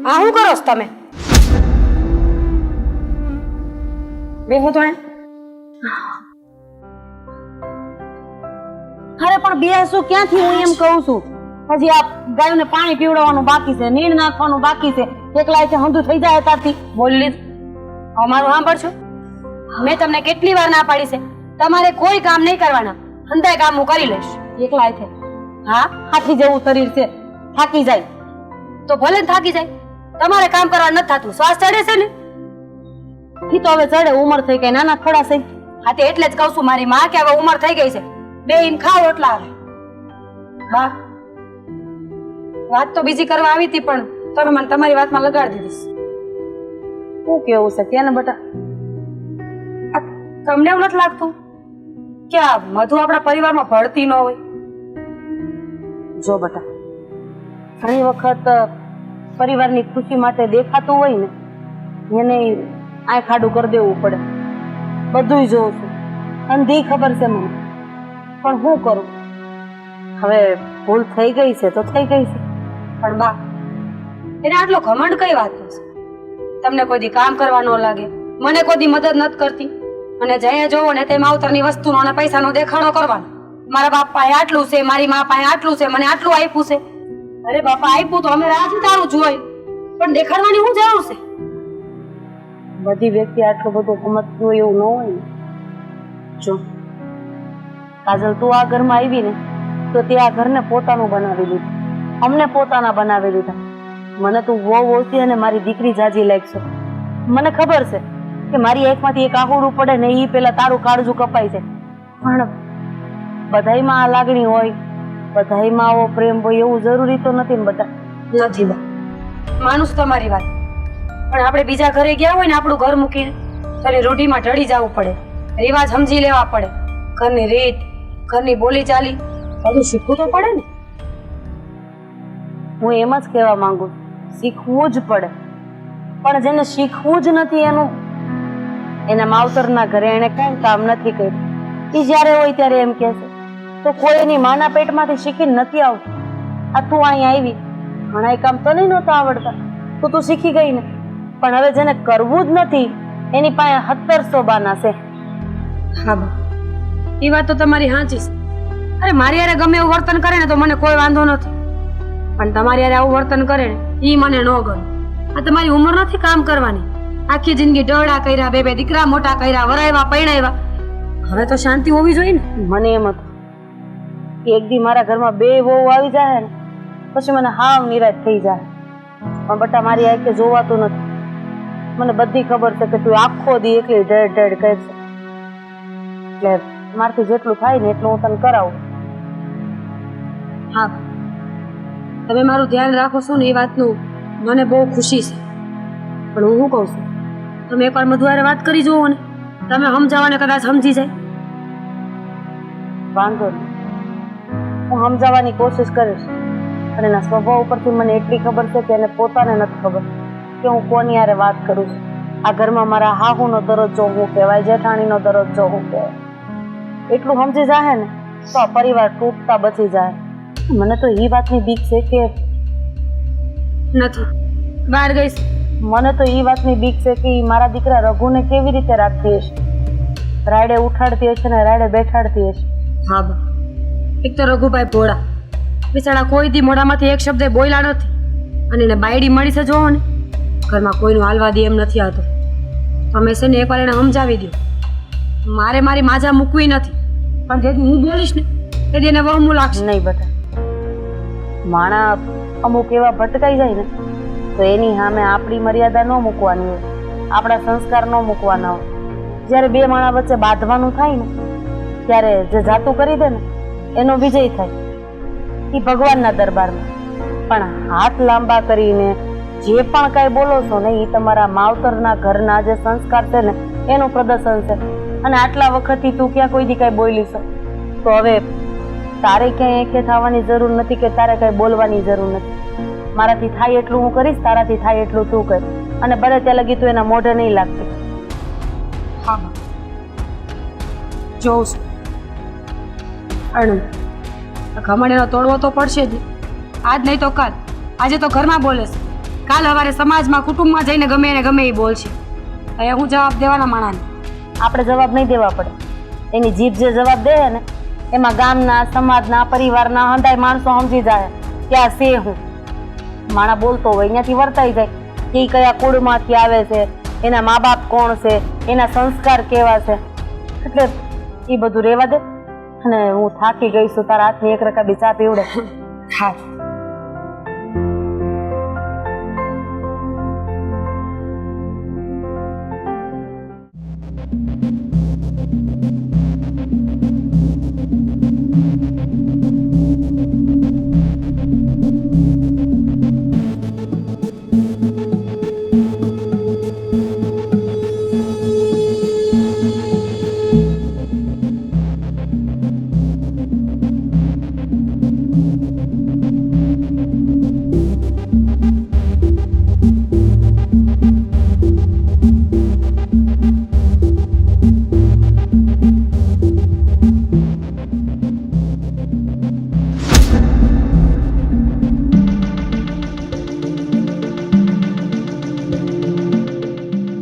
આ શું કરો છો તમે? બેહો તો અરે પણ બેસું ક્યાંથી? હું એમ કહું છું, હજી આ ગાયોને પાણી પીવડાવવાનું બાકી છે, નીણ નાખવાનું બાકી છે. એકલા છે હંધું થઈ જાય તારથી બોલી લીધું. અમારું સાંભળશો? મેં તમને કેટલી વાર ના પાડી છે, તમારે કોઈ કામ નહીં કરવાના. હંધાય કામ હું કરી લઈશ. એકલા છે. હા, હાથી જેવું શરીર છે, થાકી જાય તો ભલે ને થાકી જાય. તમારે કામ કરવા નથી થતું, શ્વાસ ચડે છે ને? ઈ તો હવે ચડે, ઉંમર થઈ ગઈ, નાના થોડા છે. હા તે એટલે જ કહું છું મારી માં કે હવે ઉંમર થઈ ગઈ છે, બેહીને ખાઓ એટલા આવે. બા વાત તો બીજી કરવા આવી હતી, પણ તમે મને તમારી વાતમાં લગાડી દીધી. શું કેવું છે કે ને બેટા? તમને એવું નથી લાગતું કે આ મધુ આપણા પરિવારમાં ભળતી ન હોય? જો બેટા, ઘણી વખત પરિવારની ખુશી માટે દેખાતું હોય ને એને આંખ આડું કરી દેવું પડે. બધુંય જોઉં છું, અંધી ખબર છે મને, પણ શું કરું? હવે ભૂલ થઈ ગઈ છે તો થઈ ગઈ છે. પણ બા એને આટલો ઘમંડ કઈ વાતનો છે? તમને કોઈ દી કામ કરવા ન લાગે, મને કોઈ દી મદદ નથી કરતી, અને જ્યાં જોવો ને તે માવતરની વસ્તુનો અને પૈસાનો દેખાડો કરવાનો. મારા બાપ પાસે આટલું છે, મારી મા પાસે આટલું છે, મને આટલું આપ્યું છે. અરે બાપા, આપ્યું તો અમે રાજી તારું જોઈ, પણ દેખાડવાની શું જરૂર છે? બધી વ્યક્તિ આટલું બધું સમજતું હોય એવું ન હોય ને. જો કાજલ, તું આ ઘરમાં આવી ને તો તે આ ઘરને પોતાનું બનાવી લીધું, અમને પોતાના બનાવી લીધા. મને તું બહુ ઓછી અને મારી દીકરી જાજી લાગશે. મને ખબર છે કે મારી આંખમાંથી એક આહુડું પડે ને એ પેલા તારું કાળજું કપાય છે, પણ બધાયમાં આ લાગણી હોય, બધાયમાં આવો પ્રેમ હોય એવું જરૂરી તો નથી ને બધા. નથી બા, માનું છું તમારી વાત, પણ આપણે બીજા ઘરે ગયા હોય ને આપણું ઘર મૂકીને તો એની રૂઢીમાં ઢળી જવું પડે, રિવાજ સમજી લેવા પડે, ઘરની રીત, ઘરની બોલી ચાલી બધું શીખવું તો પડે ને. હું એમ જ કહેવા માંગુ છું, શીખવું જ પડે. પણ જેને શીખવું જ નથી એનું એના માવતરના ઘરે એને કઈ કામ નથી કર્યું, એ જ્યારે હોય ત્યારે એમ કહે છે તો કોઈ એની માના પેટમાંથી શીખીને નથી આવતું. આ તું અહીંયા આવી, ઘણા કામ તો નહીં નહોતા આવડતા તો તું શીખી ગઈ ને. પણ હવે જેને કરવું જ નથી એની પાસે 1700 બાના છે. હા બા, એ વાત તો તમારી સાચી છે. અરે મારી યારે ગમે એવું વર્તન કરે ને તો મને કોઈ વાંધો નથી, પણ તમારી યારે આવું વર્તન કરે ને એ મને ન ગમે. આ તમારી ઉંમર નથી કામ કરવાની. આખી જિંદગી ડોળા કર્યા, બે દીકરા મોટા કર્યા, વરાવ્યા, પરણાવ્યા, હવે તો શાંતિ હોવી જોઈએ ને. મને એમ હતું કે એક દી મારા ઘરમાં બે વહુ આવી જાય ને પછી મને હાવ નિરાશ થઈ જાય, પણ બટા મારી આંખે જોવાતું નથી. મને બધી ખબર છે કે તું આખો દી એકલી ઢેડ ઢેડ કરશે, એટલે મારથી જેટલું થાય ને એટલું હું તને કરાવું. હા, તમે મારું ધ્યાન રાખો છો ને એ વાતનું મને બહુ ખુશી છે, પણ હું શું કહું છું, તમે એકવાર મધુવારે વાત કરી જુઓ ને, તમે સમજાવવાને કદાચ સમજી જાય. વાંધો નહીં, હું સમજાવવાની કોશિશ કરીશ, પણ એના સ્વભાવ ઉપરથી મને એટલી ખબર છે કે એને પોતાને નથી ખબર કે હું કોની હારે વાત કરું છું. આ ઘરમાં મારા હાહુનો દરજ્જો હું કહેવાય, જેઠાણીનો દરજ્જો હું કહેવાય, એટલું સમજી જાય ને તો આ પરિવાર તૂટતા બચી જાય. મને તો એ વાતની બીક છે કે નથી બહાર ગઈશ, મને તો એ વાતની બીક છે કે મારા દીકરા રઘુને કેવી રીતે રાખતી હશે, રાયડે ઉઠાડતી હશે ને રાયડે બેઠાડતી હશે. હા બા, એક તો રઘુભાઈ ભોળા બિચારા કોઈ દી મોઢામાંથી એક શબ્દ બોલ્યા નથી, અને એને બાયડી મળી છે જોવો ને, ઘરમાં કોઈનું હાલવા દે એમ નથી આવતું. તમે છે ને એકવાર એને સમજાવી દો. મારે મારી માજા મૂકવી નથી, પણ જે હું બોલીશ ને એ એને વહમું લાગશે. નહીં બેટા, માણા અમુક એવા ભટકાઈ જાય ને તો એની સામે આપણી મર્યાદા ન મૂકવાની હોય, આપણા સંસ્કાર ન મૂકવાના હોય. જ્યારે બે માણા વચ્ચે બાંધવાનું થાય ને ત્યારે જે જાતું કરી દે ને એનો વિજય થાય, એ ભગવાનના દરબારમાં. પણ હાથ લાંબા કરીને જે પણ કાંઈ બોલો છો ને એ તમારા માવતરના ઘરના જે સંસ્કાર છે ને એનું પ્રદર્શન છે. અને આટલા વખતથી તું ક્યાં કોઈ દી કાંઈ બોલી છે, તો હવે તારે ક્યાંય એકે થવાની જરૂર નથી કે તારે કાંઈ બોલવાની જરૂર નથી. મારાથી થાય એટલું હું કરીશ, તારાથી થાય એટલું તું કર, અને બને ત્યાં લગી તું એના મોઢે નહીં લાગતી. હા જોઉં છું, ઘમંડ એનો તોડવો તો પડશે જ, આજ નહીં તો કાલ. આજે તો ઘરમાં બોલે છે, કાલ સવારે સમાજમાં કુટુંબમાં જઈને ગમે એને ગમે એ બોલશે. અહીંયા હું જવાબ દેવાના માણાને? આપણે જવાબ નહીં દેવા પડે. એની જીભ જે જવાબ દે ને એમાં ગામના, સમાજના, પરિવારના હંધાય માણસો સમજી જાય કે આ છે હું. માણા બોલતો હોય અહીંયાથી વર્તાઈ જાય કે ઈ કયા કુળમાંથી આવે છે, એના મા બાપ કોણ છે, એના સંસ્કાર કેવા છે. એટલે એ બધું રહેવા દે અને હું થાકી ગઈ છું. તારા હાથની એક રકાબી ચા પીવડે. હા.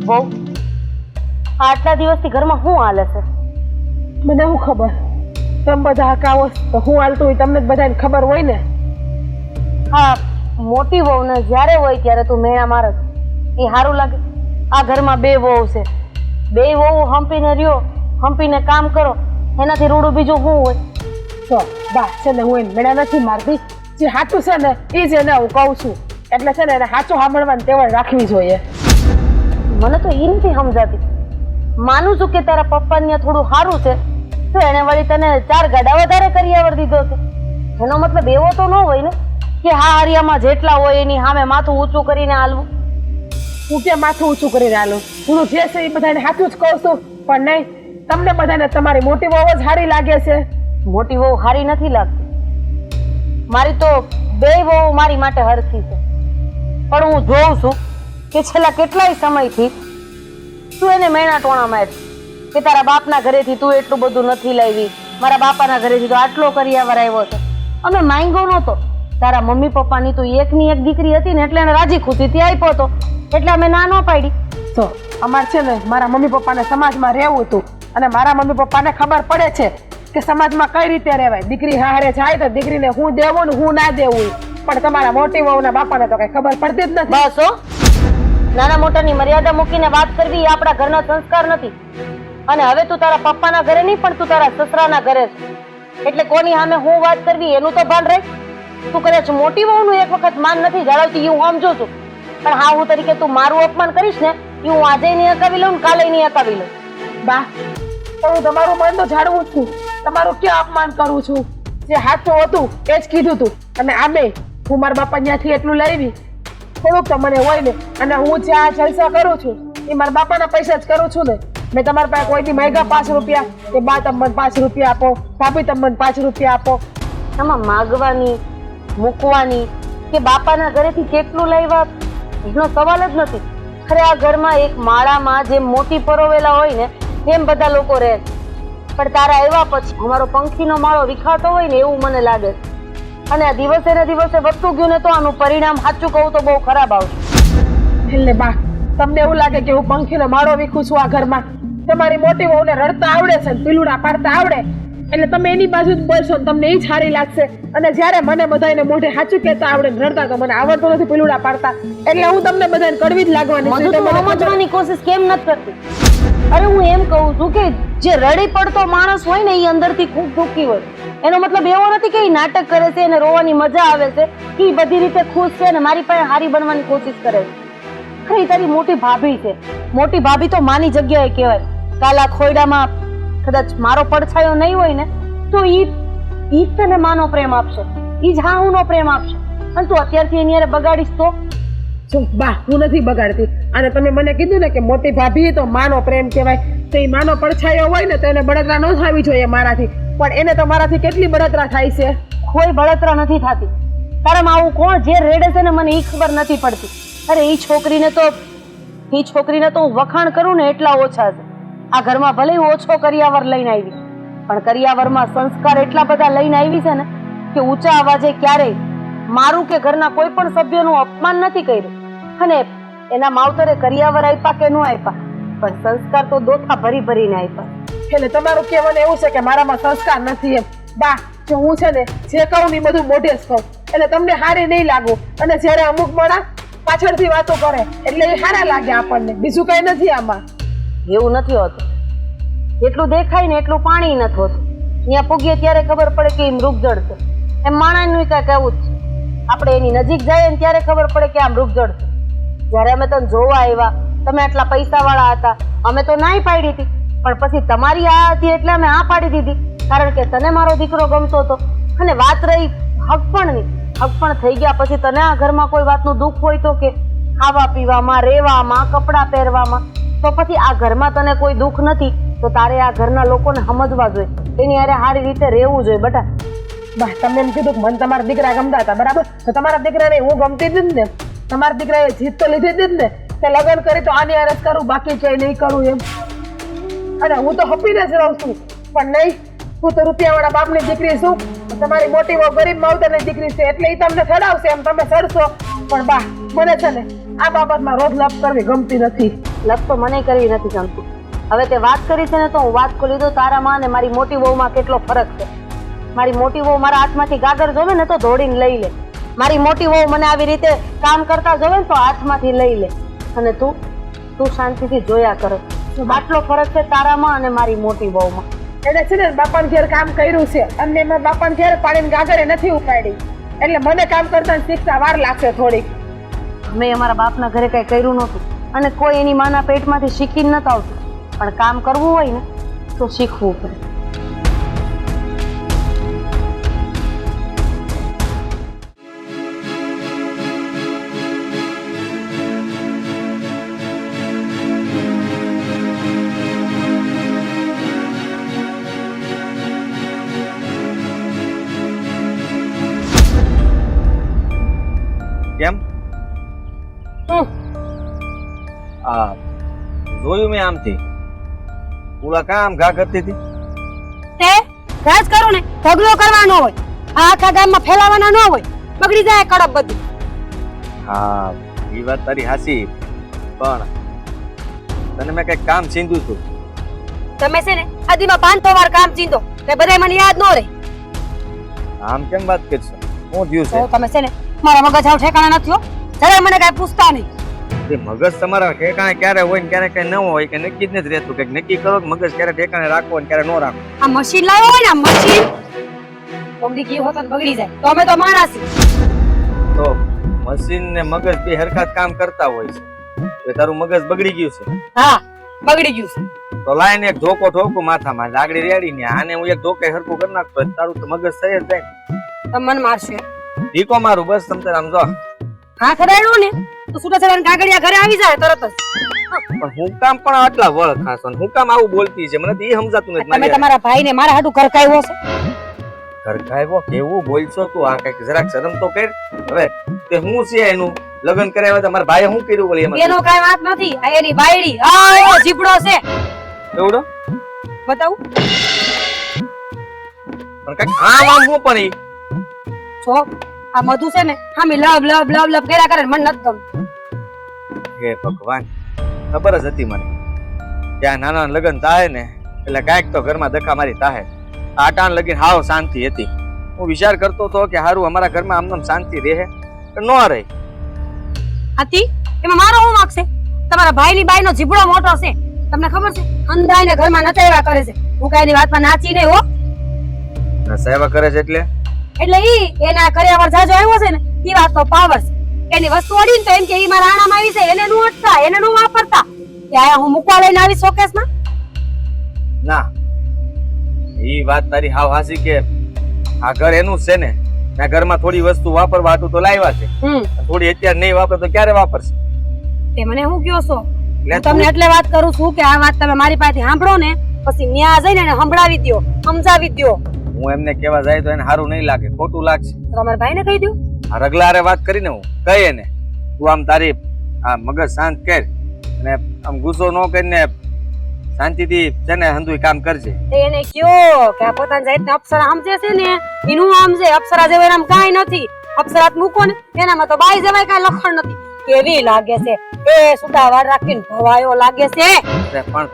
બહુ આટલા દિવસથી ઘરમાં શું હાલે છે? મને શું ખબર? તમે બધા હકાવો તો હું હાલતું હોય તમને જ બધાને ખબર હોય ને. હા, મોટી વહુ ને જ્યારે હોય ત્યારે તું મેણા મારે એ સારું લાગે? આ ઘરમાં બે વહુ છે, બે વહુ હંપીને રહ્યો, હંપીને કામ કરો, એનાથી રૂડું બીજું શું હોય? તો બા છે ને હું એને મેળા નથી મારતી. જે સાચું છે ને એ જ એને હું કહું છું. એટલે છે ને એને સાચું સાંભળવાની ટેવ રાખવી જોઈએ. મને તો એ નથી સમજાતી. માનું છું કે તારા પપ્પાને થોડું સારું છે તો એને વળી તને 4 ગાડા વધારે કરિયાવર દીધો છે. એનો મતલબ એવો તો ન હોય ને કે હા હરિયામાં જેટલા હોય એની સામે માથું ઊંચું કરીને હાલવું. હું કેમ માથું ઊંચું કરીને હાલું? હું જે છે એ બધાને સાચું જ કહું છું. પણ નહીં, તમને બધાને તમારી મોટી વહુ જ સારી લાગે છે. મોટી વહુ સારી નથી લાગતી. મારી તો બે વહુ મારી માટે હરખી છે. પણ હું જોઉં છું કે છેલ્લા કેટલાય સમયથી તું એને મેણા ટોણા માર કે તારા બાપના ઘરેથી તું એટલું બધું નથી લાવી, મારા બાપાના ઘરેથી તો આટલો કરિયાવર આવ્યો છે. અમે માંગ્યો નહોતો. તારા મમ્મી પપ્પાની તો એકની એક દીકરી હતી ને એટલે એને રાજી ખુશીથી આપ્યો હતો, એટલે અમે ના ન પાડી. તો અમારે છે ને મારા મમ્મી પપ્પાને સમાજમાં રહેવું હતું અને મારા મમ્મી પપ્પાને ખબર પડે છે કે સમાજમાં કઈ રીતે રહેવાય. દીકરી હારે જાય તો દીકરીને હું દેવું ને હું ના દેવું. પણ તમારા મોટી વહુના બાપાને તો કઈ ખબર પડતી જ નથી. બસ હો, નાના મોટાની મર્યાદા મૂકીને વાત કરવી એ આપણા ઘરના સંસ્કાર નથી. અને હવે તું તારા પપ્પાના ઘરે નહીં પણ તું તારા સસરાના ઘરે છે. એટલે કોની સામે હું વાત કરવી એનું તો ભાન રાખ. તું કદાચ મોટી વહુનું એક વખત માન નથી જાળવતી એ હું સમજુ છું, પણ હા હું તરીકે તું મારું અપમાન કરીશ ને એ હું આજે નહીં અકાવી લઉં ને કાલે નહીં અકાવી લઉં. બા, તો હું તમારું મન તો જાણવું જ છું. તમારું ક્યાં અપમાન કરું છું? જે સાચું હતું એ જ કીધું તું. અને આમે હું મારા બાપા ત્યાંથી એટલું લાવી થોડુંક તો મને હોય ને. અને હું જ્યાં જલસા કરું છું એ મારા બાપાના પૈસા જ કરું છું ને. મેં તમારા પાસે કોઈથી માંગ્યા 5 રૂપિયા કે બા તમે મને 5 રૂપિયા આપો, ભાભી તમે મને 5 રૂપિયા આપો? આમાં માગવાની, મૂકવાની કે બાપાના ઘરેથી કેટલું લાવ્યા એનો સવાલ જ નથી. ખરે આ ઘરમાં એક માળામાં જેમ મોતી પરોવેલા હોય ને એમ બધા લોકો રહે. પણ તારા આવ્યા પછી અમારો પંખીનો માળો વિખાતો હોય ને એવું મને લાગે છે. અને આ દિવસે ને દિવસે વધતું ગયું ને તો આનું પરિણામ સાચું કહું તો બહુ ખરાબ આવશે. એટલે બા, તમને એવું લાગે કે હું પંખીનો માળો વીખું છું આ ઘરમાં? તમારી મોટી વહુને રડતા આવડે છે, પીલુડા પાડતા આવડે, એટલે તમે એની બાજુ જ બોલશો ને તમને એ જ સારી લાગશે. અને જ્યારે મને બધાને મોઢે સાચું કહેતા આવડે ને રડતા તો મને આવડતું નથી પીલુડા પાડતા, એટલે હું તમને બધાને કડવી જ લાગવાની છું. બધું તું સમજવાની કોશિશ કેમ નથી કરતી? અરે હું એમ કહું છું કે જે રડી પડતો માણસ હોય ને એ અંદરથી ખૂબ દુઃખી હોય. એનો મતલબ એવો નથી કે એ નાટક કરે છે એને રોવાની મજા આવે છે કે એ બધી રીતે ખુશ છે અને મારી પાસે હારી બનવાની કોશિશ કરે છે. ખરી તારી મોટી ભાભી છે. મોટી ભાભી તો માની જગ્યાએ કહેવાય. કાલા ખોયડામાં કદાચ મારો પડછાયો નહીં હોય ને તો ઈ તને માનો પ્રેમ આપશે, ઈ જ હા હુંનો પ્રેમ આપશે. અને તું અત્યારથી એની હારે બગાડીશ તો? જો બા, હું નથી બગાડતી. અને તમે મને કીધું ને કે મોટી ભાભી તો માનો પ્રેમ કહેવાય, તો એ માનો પડછાયો હોય ને તો એને બળતરા ન થવી જોઈએ મારાથી. પણ એને તો મારાથી કેટલી બળતરા થાય છે. કોઈ બળતરા નથી થતી. તારામાં આવું કોણ જે રેડે છે ને મને એ ખબર નથી પડતી. અરે એ છોકરીને તો હું વખાણ કરું ને એટલા ઓછા છે. આ ઘરમાં ભલે ઓછો કરિયાવર લઈને આવી પણ કરિયાવરમાં સંસ્કાર એટલા બધા લઈને આવી છે ને કે ઊંચા અવાજે ક્યારેય મારું કે ઘરના કોઈ પણ સભ્યનું અપમાન નથી કર્યું. અને એના માવતરે કરિયાવર આપ્યા કે ન આપ્યા, પણ સંસ્કાર તો દોથા ભરી ભરીને આપ્યા. એટલે તમારું કહેવાનું એવું છે કે મારામાં સંસ્કાર નથી એમ. બા, જો હું છે ને જે કહું ને એ બધું મોઢે જ કહું, એટલે તમને હારી નહીં લાગુ. અને જ્યારે અમુક માણસ પાછળથી વાતો કરે એટલે એ હારા લાગે આપણને, બીજું કઈ નથી આમાં. એવું નથી હોતું. જેટલું દેખાય ને એટલું પાણી નથી હોતું. ત્યાં પૂગીએ ત્યારે ખબર પડે કે એ મૃગજળ છે. એમ માણસનું કાંઈક એવું જ છે. આપણે એની નજીક જઈએ ને ત્યારે ખબર પડે કે આ મૃગજળ છે. જ્યારે અમે તને જોવા આવ્યા, તમે આટલા પૈસાવાળા હતા, અમે તો નાઈ પાડી હતી, પણ પછી તમારી આ હતી એટલે અમે આ પાડી દીધી, કારણ કે તને મારો દીકરો ગમતો હતો. અને વાત રહી હકપણની, હકપણ થઈ ગયા પછી તને આ ઘરમાં કોઈ વાતનું દુઃખ હોય તો કે ખાવા પીવામાં, રહેવામાં, કપડાં પહેરવામાં, તો પછી આ ઘરમાં તને કોઈ દુઃખ નથી તો તારે આ ઘરના લોકોને સમજવા જોઈએ, એની હારે સારી રીતે રહેવું જોઈએ. બેટા, બા, તમે એમ કીધું કે મને તમારા દીકરા ગમતા હતા, બરાબર? તો તમારા દીકરાને હું ગમતી જ ને. તમારા દીકરાએ જીત તો લીધી જ ને કે લગ્ન કરી તો આની હારે જ કરું, બાકી કઈ નહીં કરું એમ. અને હું તો હપીને જ રહું છું, પણ નહીં, હું તો રૂપિયાવાળા બાપની દીકરી છું. તમારી મોટી બહુ ગરીબ માવતરની દીકરી છે એટલે એ તમને ચડાવશે એમ, તમે ચડશો. પણ બા, મને છે ને આ બાબતમાં રોજ લપ કરવી ગમતી નથી. લપ તો મને કરવી નથી ગમતી. હવે તે વાત કરી છે ને તો હું વાત કરી દઉં, તારામાં અને મારી મોટી વહુમાં કેટલો ફરક છે. મારી મોટી વહુ મારા હાથમાંથી ગાગર જોવે ને તો દોડીને લઈ લે. મારી મોટી વહુ મને આવી રીતે કામ કરતા જોવે ને તો હાથમાંથી લઈ લે. અને તું શાંતિથી જોયા કરે. આટલો ફરક છે તારામાં અને મારી મોટી વહુમાં. એને છે ને બાપાને ઘેર કામ કર્યું છે અને મેં બાપાને ઘેર પાણીની ગાગરે નથી ઉપાડી, એટલે મને કામ કરતા શીખતા વાર લાગશે થોડીક. મેં અમારા બાપના ઘરે કઈ કર્યું નહોતું અને કોઈ એની માના પેટમાંથી શીખીને નતું આવતું, પણ કામ કરવું હોય ને તો શીખવું પડે. કેમ? આ જોયું મેં આમથી પૂરા કામ ઘા કરતી હતી. તે રાજ કરું ને ઢગલો કરવાનો હોય, આ આખા ગામમાં ફેલાવાના ન હોય, બગડી જાય કડપ બધું. હા, એ વાત તારી હાચી, પણ તને મેં કઈક કામ ચીંધ્યું હતું. તમે છે ને આદિમાં 500 વાર કામ ચીંધો તે બધાય મને યાદ ન રહે. આમ કેમ વાત કરશો? હું થયું તો છે? તમે છે ને મારા મગજ આવ ઠેકાણા નથી હો, જરાય મને કાંઈ પૂછતા નહીં. તે મગજ તમારા ઠેકાણે ક્યારે હોય ને ક્યારે કઈ ન હોય કે નક્કી જ નથી રહેતું. કઈક નક્કી કરો કે મગજ ક્યારે ઠેકાણે રાખવો ને ક્યારે ન રાખવો. આ મશીન લાવ્યો હોય ને, આ મશીન બગડી ગયું હોત ને બગડી જાય તો અમે તો માણસ છીએ. તો મશીન ને મગજ બે હરખા જ કામ કરતા હોય છે. તો તારું મગજ બગડી ગયું છે. હા, બગડી ગયું છે. તો લાઈન એક ધોકો ઠોકું માથામાં, લાગડી રેડી ને આને હું એક ધોકે હરખું કરી નાખતો હોય, તારું તો મગજ થઈ જ જાય. તમે મને મારશો ઢીકો મારું બસ. તમ તારે આમ જો હાથ અડાડ્યો ને તો છૂટાછેડા કાગળિયા ઘરે આવી જાય તરત જ. પણ હું કામ પણ આટલા વળ ખાસો ને હું કામ આવું બોલતી છે, મને તો એ સમજાતું નથી. તમે તમારા ભાઈને મારા હાટુ કરકાવ્યો છે. ઘરકાવ્યો કેવું બોલશો તું? આ કઈક જરાક શરમ તો કર. હવે તે હું છે એનું લગ્ન કરાવ્યા હતા, મારા ભાઈએ શું કર્યું બોલી એમાં? એનો કાઈ વાત નથી, આ એની બાયડી. આ એવો જીબડો છે, એવડો બતાવું પણ કઈક આમ આમ હું પણ ઈ છો. આ મધુ છે ને હામી લવ લવ લવ લવ કર્યા કરે, મને નથી ગમતું. હે ભગવાન, ખબર જ હતી મને કે આ નાના લગ્ન થાય ને એટલે કાંઈક તો ઘરમાં ધક્કા મારી થાય. આ ટાણ લગીને હાવ શાંતિ હતી. હું વિચાર કરતો હતો કે હારું અમારા ઘરમાં આમ શાંતિ રહે કે ન રહે. આતી એમાં મારો શું વાંક છે? તમારા ભાઈની બાઈનો જીબડો મોટો છે, તમને ખબર છે? અંધાઈને ઘરમાં નચાવ્યા કરે છે. હું કાંઈ એની વાતમાં નાચી નહીં હો. સેવા કરે છે એટલે ઈ એના કર્યાવર જાજો આવ્યો છે ને ઈ વાત તો પાવર છે. એની વસ્તુ અડી ને તો એમ કે ઈ મારા આણામાં આવી છે, એને નું અટતા, એને નું વાપરતા. કે આ હું મૂકવા લઈને આવી શોકેસમાં. ના, ઈ વાત તારી હાવ હાસી કે આ ઘર એનું જ છે ને. આ ઘરમાં થોડી વસ્તુ વાપરવા હાટુ તો લાવ્યા છે, થોડી અત્યારે નહીં વાપરે તો ક્યારે વાપરશે? તે મને શું કયો છો? એટલે હું તમને એટલે વાત કરું છું કે આ વાત તમે મારી પાસેથી સાંભળો ને પછી ન્યા જઈને એને સંભળાવી દ્યો, સમજાવી દ્યો. હું એમને કેવા જાય તો એને સારું નહીં લાગે, ખોટું લાગશે. તો તમારા ભાઈને કહી દો. આ રગલા હારે વાત કરીને હું કહી એને તું આમ તારી આ મગજ શાંત કર અને આમ ગુસ્સો ન કરીને શાંતિથી છે ને હંધુય કામ કરજે. એને કયો કે આ પોતાની જાતને અપ્સરા સમજે છે ને એનું સમજે. અપ્સરા જેવું એનામાં કાંઈ નથી. અપ્સરા મૂકો ને એનામાં તો બાઈ જેવાય કાંઈ લખણ નથી. કેવી લાગે છે એ સુદાવાળ રાખીને ભવાયો લાગે છે અરે પણ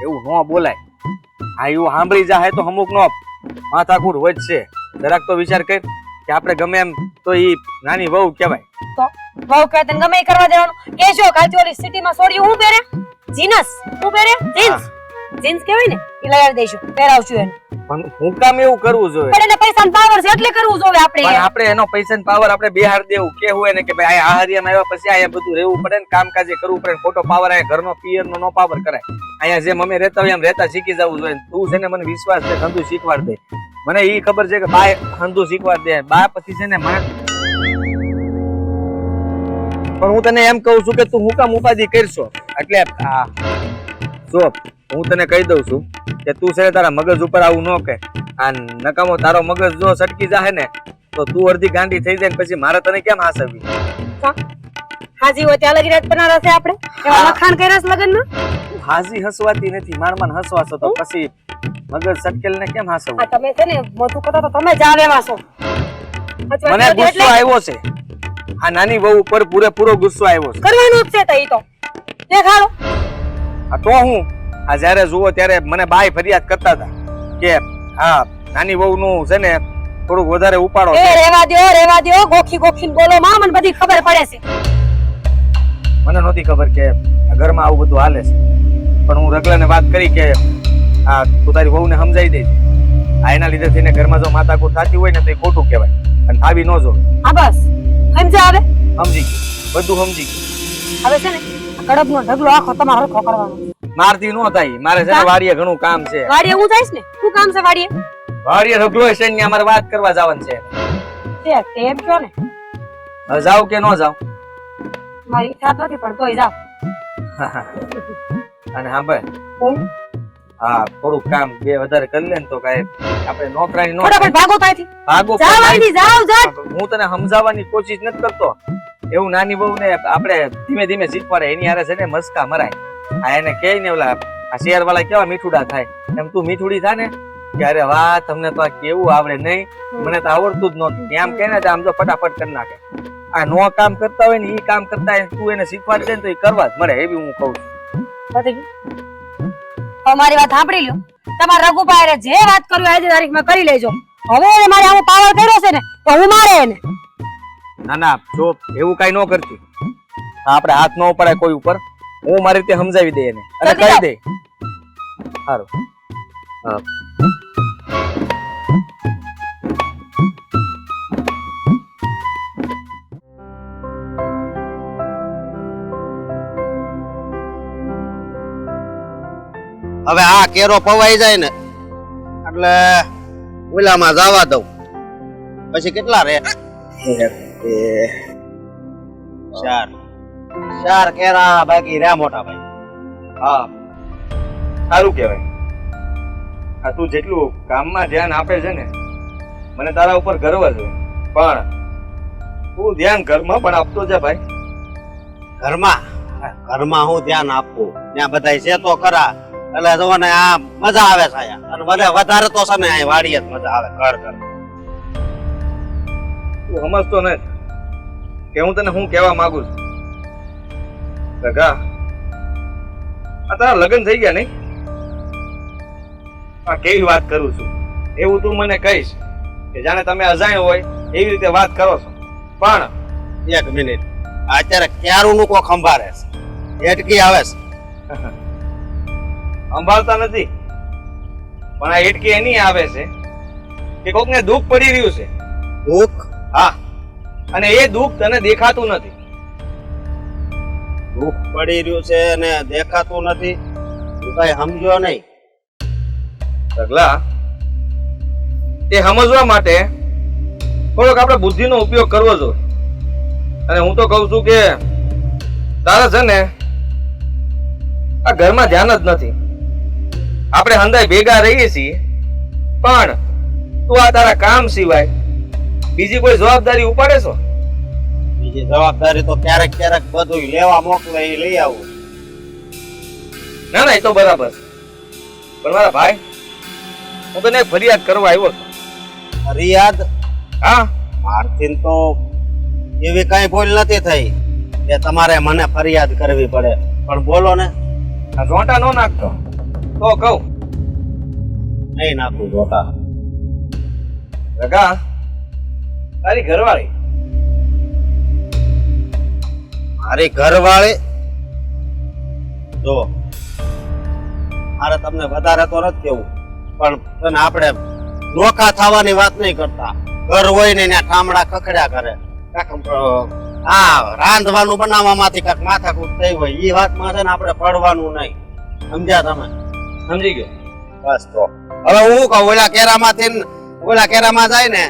એવું ન બોલાય. આ એવું સાંભળી જાય તો અમુક નો માથાકૂટ વધશે. જરાક તો વિચાર કર કે આપણે ગમે એમ તો ઈ નાની વહુ કહેવાય. તો બહુ કહે તને ગમે ઈ કરવા દેવાનું કેજો કાલથી ઓલી સિટીમાં સોડી હું પહેરે જીનસ હું પહેરે જીન્સ જીન્સ કહેવાય ને એ લઈ આવી દઈશું પહેરાવશું એને પણ હું કામ એવું કરવું જોઈએ? પણ એને પૈસાનો પાવર છે એટલે કરવું જોઈએ પણ આપણે આપણે એનો પૈસાનો પાવર આપણે બેહાડ દેવું કેવું હોય ને કે ભાઈ આ હારિયામાં આવ્યા પછી અહીંયા બધું રહેવું પડે ને કામકાજે કરવું પડે ને ખોટો પાવર અહીંયા ઘરનો પિયરનો નો પાવર કરાય. અહીંયા જેમ અમે રહેતા હોય એમ રહેતા શીખી જવું જોઈએ. તું છે ને મને વિશ્વાસ છે ધંધુ શીખવાડ દે. મને ઈ ખબર છે કે બાય ધંધુ શીખવાડ દે. બા પછી છે ને મને પણ હું તને એમ કહું છું કે તું હું કામ ઉપાધિ કરશો એટલે જો હું તને કહી દઉં છું કે તું છે તારા મગજ ઉપર આવું ન કે આ નકામો તારો મગજ જો સટકી જાય ને તો તું અડધી ગાંડી થઈ જાય ને પછી મારે તને કેમ હાસવી? હાજી હોય ત્યાં લગી રાત બનાવરા છે આપણે એવા લખાણ કર્યા છે લગનમાં હાજી હસવાતી નથી મારમાન હસવાશો તો પછી મગજ સટકેલ ને કેમ હાસવું? આ તમે છે ને મોટું કરતા તો તમે જ આવેવા છો મને ગુસ્સો આવ્યો છે. આ નાની વહુ ઉપર પૂરેપૂરો ગુસ્સો આવ્યો છે. કરવાનું જ છે તો ઈ તો દેખાડો. આ તો હું આ જ્યારે જુઓ ત્યારે મને બાય ફરિયાદ કરતા હતા કે હા નાની વહુ નું છે ને થોડુંક વધારે ઉપાડો એ રેવા દ્યો ગોખી ગોખીને બોલો માં મને બધી ખબર પડે છે. મને નહોતી ખબર કે આ ઘરમાં આવું બધું હાલે છે. પણ હું રગલાને વાત કરી કે આ તું તારી વહુને સમજાવી દેજે. આ એના લીધે થઈને ઘરમાં જો માથાકૂટ થતી હોય ને તો એ ખોટું કહેવાય અને આવી ન જો. હા બસ સમજા આવે સમજી ગઈ બધું સમજી ગઈ. હવે છે ને કડબનો ઢગલો આખો તમારો હરખો કરવાનો. મારથી નો થાય. મારે છે ને વાડીએ ઘણું કામ છે. વાડીએ હું જઈશ ને શું કામ છે વાડીએ? વાડીએ રગલો છે ને અમારે વાત કરવા જવાનું છે. તે તેમ કયો ને હવે જાવ કે ન જાવ? મારી ઈચ્છા નથી પણ તોય જાવ. અને હા ભાઈ હા થોડુંક કામ બે વધારે કરી લે ને તો કાંઈ આપણે નોકરાની નો ફટાફટ ભાગો ત્યાંથી. ભાગો જાવ અહીંથી, જાવ જાવ. હું તને સમજાવવાની કોશિશ નથી કરતો. એવું નાની બહુને આપણે ધીમે ધીમે શીખવાડે. એની હારે છે ને મસ્કા મરાય. આ એને કહે ને ઓલા આ શેર વાળા કેવા મીઠુડા થાય એમ તું મીઠુડી થા ને કે અરે વાહ તમને તો આ કેવું આવડે. નહીં મને તો આવડતું જ નહોતું. એમ કહે ને આમ તો ફટાફટ કરી નાખે. આ નો કામ કરતા હોય ને ઈ કામ કરતા હોય તું એને શીખવાડ દે ને તો એ કરવા જ મળે. એવી હું કહું છું. પતી ગયું? હવે મારી વાત સાંભળી લ્યો. તમારા રઘુભાઈ જે વાત કરવી આજે તારીખમાં કરી લેજો. હવે એને મારે આવો પાવર કર્યો છે ને તો હું મારે એને. ના ના જો એવું કઈ ન કરતી. આપણે હાથ ન ઉપાડે કોઈ ઉપર. હું મારી રીતે સમજાવી દે એને અને કહી દે. સારું હા હવે આ કેરો પવાઈ જાય ને એટલે ઓલામાં જવા દઉં પછી કેટલા રે? ચાર કેરા બાકી રહ્યા મોટા ભાઈ. હા સારું કહેવાય. આ તું જેટલું કામમાં ધ્યાન આપે છે ને મને તારા ઉપર ગર્વ છે. પણ તું ધ્યાન ઘરમાં પણ આપતો છે ભાઈ. ઘરમાં હું ધ્યાન આપવું ત્યાં બધા છે તો ખરા એટલે જો ને આ મજા આવે છે અહીંયા. અને મને વધારે તો છે ને અહીં વાડીએ જ મજા આવે ઘર તું સમજતો નથી કે હું તને શું કહેવા માંગુ છું? લગા આ તારા લગ્ન થઈ ગયા નહીં? આ કેવી વાત કરું છું એવું તું મને કહીશ કે જાણે તમે અજાણ હોય એવી રીતે વાત કરો છો. પણ એક મિનિટ અત્યારે ક્યારું નું કોઈ ખંભારે છે એટકી આવે છે સંભાળતા નથી. પણ આ એટકી એની આવે છે કે કોકને દુઃખ પડી રહ્યું છે. દુઃખ? હા અને એ દુઃખ તને દેખાતું નથી. દુઃખ પડી રહ્યું છે અને દેખાતું નથી તું કઈ સમજો નહીં. સગલા એ સમજવા માટે થોડોક આપણે બુદ્ધિનો ઉપયોગ કરવો જોઈએ. અને હું તો કહું છું કે તારા છે ને આ ઘરમાં ધ્યાન જ નથી. આપણે હંધાઈ ભેગા રહીએ છીએ પણ તું આ તારા કામ સિવાય બીજી કોઈ જવાબદારી ઉપાડે છો? બીજી જવાબદારી તો ક્યારેક ક્યારેક બધું લેવા મોકલે એ લઈ આવું. ના ના એ તો બરાબર છે. પણ મારા ભાઈ હું તને એક ફરિયાદ કરવા આવ્યો છું. ફરિયાદ? હા મારથી તો એવી કઈ ભૂલ નથી થઈ. કે તમારે મને ફરિયાદ કરવી પડે, પણ બોલો ને. આ રોટા નો નાખતો તો કહું. નહીં નાખું જોતા. રગા તારી ઘરવાળી મારી ઘરવાળી જો, મારે તમને વધારે તો નથી કેવું, પણ છે ને આપણે નોખા થવાની વાત નહીં કરતા. ઘર હોય ને ત્યાં ઠામડા ખખડ્યા કરે, રાંધવાનું બનાવવામાંથી કાંઈક માથાકૂટ થઈ હોય એ વાતમાં છે ને આપણે પડવાનું નહીં. સમજ્યા તમે? સમજી ગયો. બસ તો હવે હું કહું, ઓલા કેરામાં જાય ને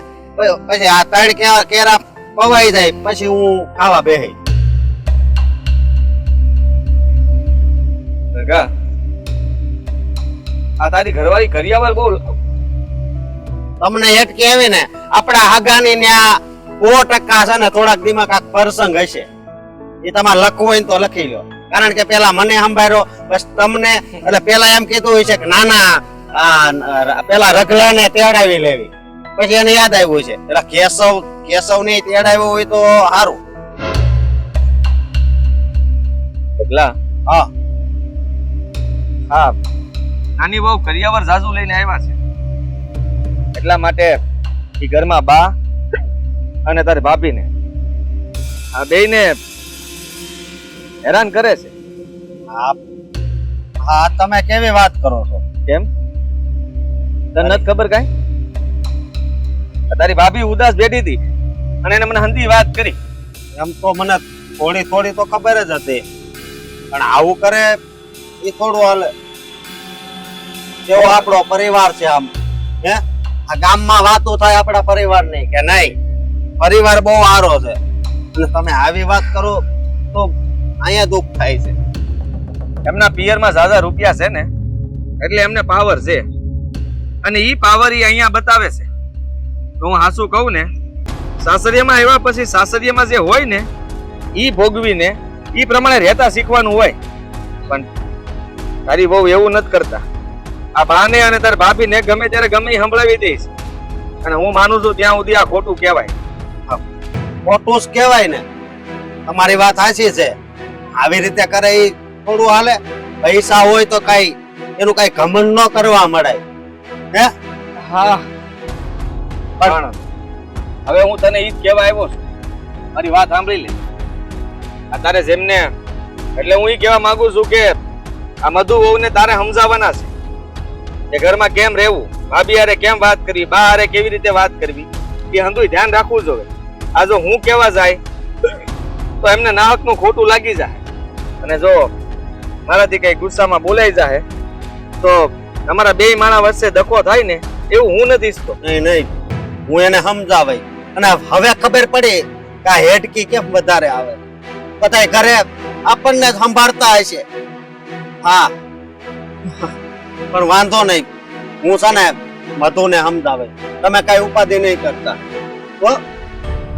પછી આ 3 કેરા પવાઈ જાય પછી હું ખાવા બેહી. રગા આ તારી ઘરવાળી કરિયાવર બહુ તમને હેટકી આવી ને આપણા હાગાની ત્યાં 100% છે ને થોડાક દીમાં કાંક પ્રસંગ હશે, એ તમારે લખવું હોય ને તો લખી લો. કારણ કે પેલા મને સંભાળ્યો, બસ તમને એટલે પેલા એમ કીધું હોય છે કે નાના પેલા રગલાને તેડાવી લેવી, પછી એને યાદ આવ્યું છે પેલા કેશવ ને તેડાવ્યો હોય તો સારું. રગલા હા હા નાની બહુ કરિયાવર જાજુ લઈને આવ્યા છે, એટલા માટે એ ઘરમાં બા અને તારી ભાભીને આ બેયને હેરાન કરે છે. હા તમે કેવી વાત કરો છો? કેમ તને નથી ખબર કાંઈ? તારી ભાભી ઉદાસ બેઠી હતી અને એને મને હંધી વાત કરી. એમ તો મને થોડી થોડી તો ખબર જ હતી, પણ આવું કરે એ થોડું હાલે. કેવો આપણો પરિવાર છે આમ, હે આ ગામમાં વાતો થાય આપણા પરિવાર ની કે નહીં, પરિવાર બહુ સારો છે, અને તમે આવી વાત કરો તો અહીંયા દુઃખ થાય છે. એમના પિયરમાં ઝાઝા રૂપિયા છે ને એટલે એમને પાવર છે, અને ઈ પાવર ઈ અહીંયા બતાવે છે. તો હું હાસું કહું ને, સાસરિયામાં આવ્યા પછી સાસરિયામાં જે હોય ને ઈ ભોગવીને ઈ પ્રમાણે રહેતા શીખવાનું હોય. પણ તારી બહુ એવું નથી કરતા. આ બાને અને તાર ભાભીને ગમે ત્યારે ગમે ઈ સંભળાવી દઈશ, અને હું માનું છું ત્યાં સુધી આ ખોટું કહેવાય. ખોટું જ કહેવાય ને. તમારી વાત સાચી છે, આવી રીતે કરે એ થોડું હાલે. પૈસા હોય તો કઈ એનું કઈ ઘમંડ ન કરવા મળે, હે? હા પણ હવે હું તને ઈ જ કહેવા આવ્યો છું, મારી વાત સાંભળી લે. આ તારે જેમને એટલે હું ઈ કહેવા માંગુ છું કે આ મધુ વહુને તારે સમજાવવાના છે કે ઘરમાં કેમ રહેવું, ભાભી હારે કેમ વાત કરવી, બા હારે કેવી રીતે વાત કરવી, એ હંધુય ધ્યાન રાખવું જોઈએ. આ જો હું કહેવા જાય તો એમને નાહકનું ખોટું લાગી જાય, અને જો મારાથી કઈ ગુસ્સામાં બોલાઈ જાય તો અમારા બે માણા વચ્ચે દખો થાય ને એવું હું નથી ઈચ્છતો. નહીં નહીં, હું એને સમજાવાય. અને હવે ખબર પડી કે આ હેડકી કેમ વધારે આવે. બધા ઘરે આપણને જ સંભાળતા હશે. હા પણ વાંધો નહીં, હું છે ને મધુને સમજાવે, તમે કઈ ઉપાધિ નહીં કરતા હો.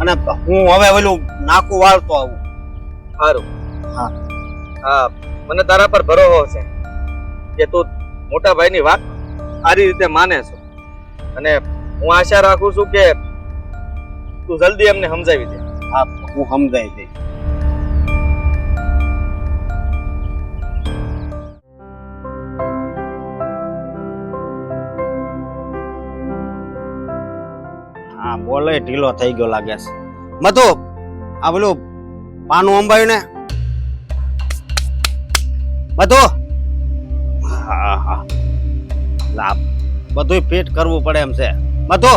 અને હું હવે ઓલું નાકું વાળતો આવું. સારું. હા હા મને તારા પર ભરોસો છે કે તું મોટા ભાઈની વાત સારી રીતે માને છો, અને હું આશા રાખું છું કે તું જલ્દી એમને સમજાવી દે. હા હું સમજાવી દઈશ. હા બોલે ઢીલો થઈ ગયો લાગે છે. મધુ આ પેલું પાનું અંબાયું ને મધુ. હા હા લાભ બધું ફિટ કરવું પડે એમ છે. મધુ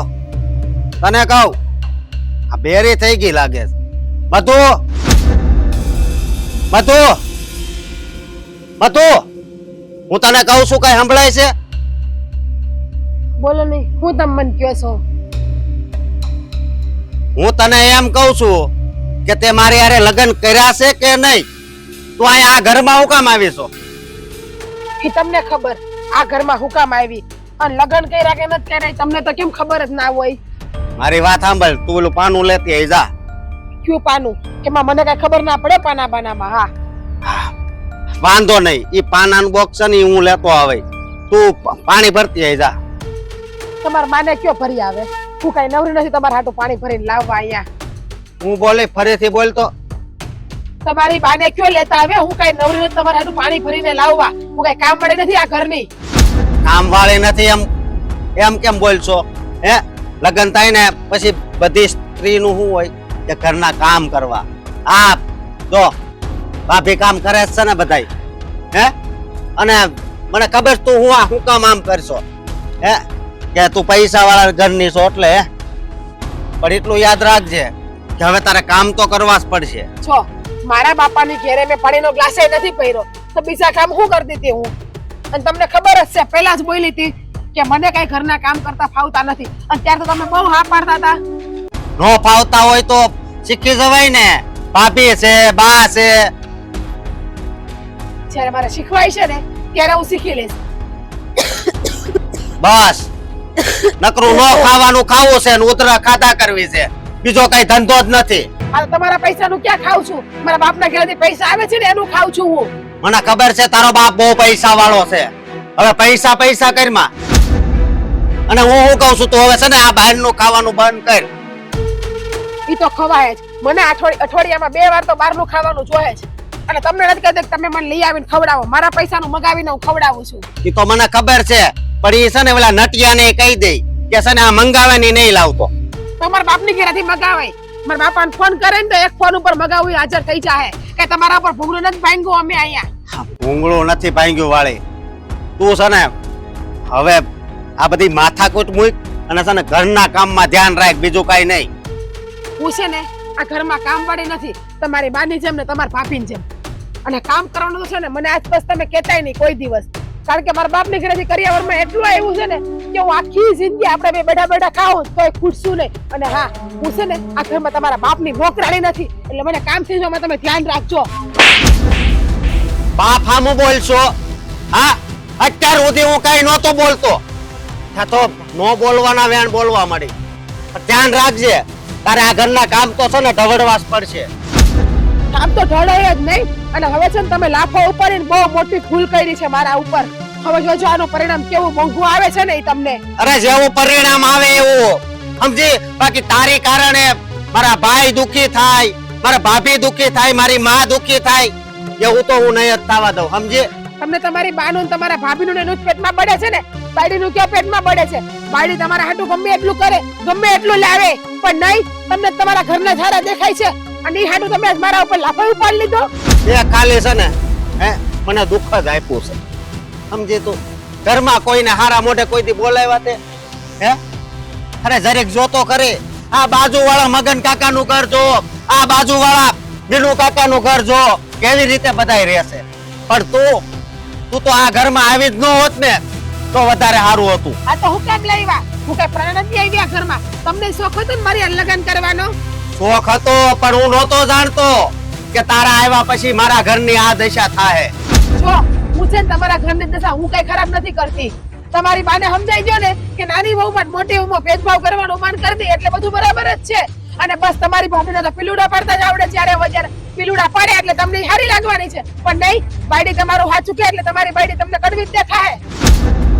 તને કહું આ બેરી થઈ ગઈ લાગે છે. મધુ મધુ મધુ હું તને કહું છું કઈ સંભળાય છે? બોલો નહીં, હું તમે મને કયો છો? હું તને એમ કહું છું કે તે મારી હારે લગ્ન કર્યા છે કે નહીં? તું અહીંયા આ ઘરમાં હું કામ આવી છો? એ તમને ખબર આ ઘરમાં હું કામ આવી, અને લગ્ન કર્યા કે નથી કર્યા તમને તો કેમ ખબર જ ના હોય? મારી વાત સાંભળ, તું ઓલું પાનું લેતી આવી જા. ક્યું પાનું? કેમાં મને કઈ ખબર ના પડે પાના બાનામાં? હા વાંધો નહીં, ઈ પાનાનું બોક્સ છે ને ઈ હું લેતો આવે. તું પાણી ભરતી આવી જા. તમારા માને કયો ભરી આવે? હું કઈ નવરી નથી તમારા હાટું પાણી ભરીને લાવવા અહીંયા. હું બોલે ફરીથી બોલતો. તમારી બાને કયો લેતા આવે હું કઈ નવરી નથી તમારા હાટુ પાણી ભરીને લાવવા હું કઈ કામ પડે નથી આ ઘરની કામ વાળી નથી એમ કેમ બોલશો હે લગ્ન થાય ને પછી બધી સ્ત્રીનું શું હોય કે ઘરના કામ કરવા આ જો ભાભી કામ કરે છે ને બધાય હે અને મને ખબર તું હું કામ આમ કરશો હે કે તું પૈસા વાળા ઘરની છો એટલે હે પણ એટલું યાદ રાખજે કે હવે તારે કામ તો કરવા જ પડશે છો મારા બાપાની ઘેરે મેં પાણીનો ગ્લાસ નથી પહેર્યો તો બીજા કામ શું કરતી હતી હું અને તમને ખબર જ છે પહેલા જ બોલી હતી કે મને કઈ ઘરના કામ કરતા ફાવતા નથી અને ત્યારે તો તમે બહુ હા પાડતા હતા નો ફાવતા હોય તો શીખી જવાય ને ભાભી છે બા છે જ્યારે મારે શીખવાય છે ને ત્યારે હું શીખી લઈશ બસ નકરું નો ખાવાનું ખાવું છે ને ઉતરા ખાધા કરવી છે બીજો કઈ ધંધો જ નથી આ તો તમારા પૈસાનું ક્યાં ખાઉં છું મારા બાપના ઘરેથી પૈસા આવે છે ને એનું ખાઉં છું હું મને ખબર છે તારો બાપ બહુ પૈસા વાળો છે હવે પૈસા કરમાં અને હું કહું છું તું હવે છે ને આ બહારનું ખાવાનું બંધ કર ઈ તો ખવાય જ મને અઠવાડિયામાં 2 વાર તો બહારનું ખાવાનું જોઈએ છે અને તમને નથી કહેતી કે તમે મને લઈ આવીને ખવડાવો મારા પૈસાનું મગાવીને હું ખવડાવું છું ઈ તો મને ખબર છે પણ ઈ છે ને પેલા નટિયાને કહી દે કે છે ને આ મંગાવે ને નહીં લાવતો તમારા બાપની ઘરેથી મગાવાય મારા બાપાને ફોન કરે ને તો એક ફોન ઉપર મગાવું એ હાજર થઈ જાય કે તમારા ઉપર ભૂંગળું નથી ભાંગ્યું અમે અહીંયા ભૂંગળું નથી ભાંગ્યું વાળી તું છે ને હવે આ બધી માથાકૂટ મૂક અને છે ને ઘરના કામમાં ધ્યાન રાખ બીજું કઈ નહીં હું છે ને આ ઘરમાં કામ વાળી નથી તમારી બાની જેમ ને તમારી ભાભીની જેમ અને કામ કરવાનું તો છે ને મને આજ બસ તમે કહેતાય નહીં કોઈ દિવસ કારણ કે મારા બાપની ઘરેથી કરિયાવરમાં એટલું આવ્યું છે ને કે હું આખી જિંદગી આપણે બે બેઠા ખાવું તોય ખૂટશું નહીં અને હા હું છે ને આ ઘરમાં તમારા બાપની નોકરાણી નથી એટલે મને કામ થઈ જવામાં તમે ધ્યાન રાખજો બાપ હામું બોલશો હા અત્યાર સુધી હું કઈ નહોતો બોલતો આ તો નો બોલવાના વેણ બોલવા મળી ધ્યાન રાખજે તારે આ ઘરના કામ તો છે ને ઢવડવા જ પડશે કામ તો ઢળાય જ નહીં અને હવે છે ને તમે લાફો ઉપાડીને બહુ મોટી ભૂલ કરી છે મારા ઉપર હવે જોજો આનું પરિણામ કેવું મોંઘું આવે છે ને ઈ તમને અરે જેવું પરિણામ આવે એવું સમજી બાકી તારી કારણે મારા ભાઈ દુખી થાય મારા ભાભી દુખી થાય મારી માં દુખી થાય એવું તો હું નહીં જ થવા દઉં સમજી તમને તમારી બાનું ને તમારા ભાભીનું ને એનું જ પેટમાં બળે છે ને બાયડીનું ક્યાં પેટમાં બળે છે બાયડી તમારા હાટું ગમે એટલું કરે ગમે એટલું લાવે પણ નહીં તમને તમારા ઘરના ઝારા દેખાય છે અને ઈ હાટું તમે મારા ઉપર લાફો ઉપાડી લીધો એ ખાલી છે ને હે મને દુઃખ જ આપ્યું છે સમજી તું ઘરમાં કોઈને હારા મોઢે કોઈ દી બોલાવ્યા તે હે અરે જરીક જોતો કરે આ બાજુ વાળા મગન કાકાનું ઘર જો આ બાજુ વાળા બીનુ કાકાનું ઘર જો કેવી રીતે બધાય રહેશે પણ તું તો આ ઘરમાં આવી જ ન હોત ને તો વધારે સારું હતું આ તો હું કેમ લાવ્યા હું કઈ પ્રાણ નથી આવી આ ઘરમાં તમને શોખ હતો ને મારી લગ્ન કરવાનો શોખ હતો પણ હું નહોતો જાણતો કે તારા આવ્યા પછી મારા ઘરની આ દશા થાય જો હું છે ને તમારા ઘરની દશા હું કઈ ખરાબ નથી કરતી તમારી બાને સમજાઈ ગયો ને કે નાની વહુમાં મોટી વહુમાં ભેદભાવ કરવાનું માન કરી દે એટલે બધું બરાબર જ છે અને બસ તમારી ભાભીને તો પીલુડા પાડતા જ આવડે જ્યારે વજારે પીલુડા પાડે એટલે તમને હારી લાગવાની છે પણ નહીં બાયડી તમારું હાચું કે એટલે તમારી બાયડી તમને કડવી જ દેખાય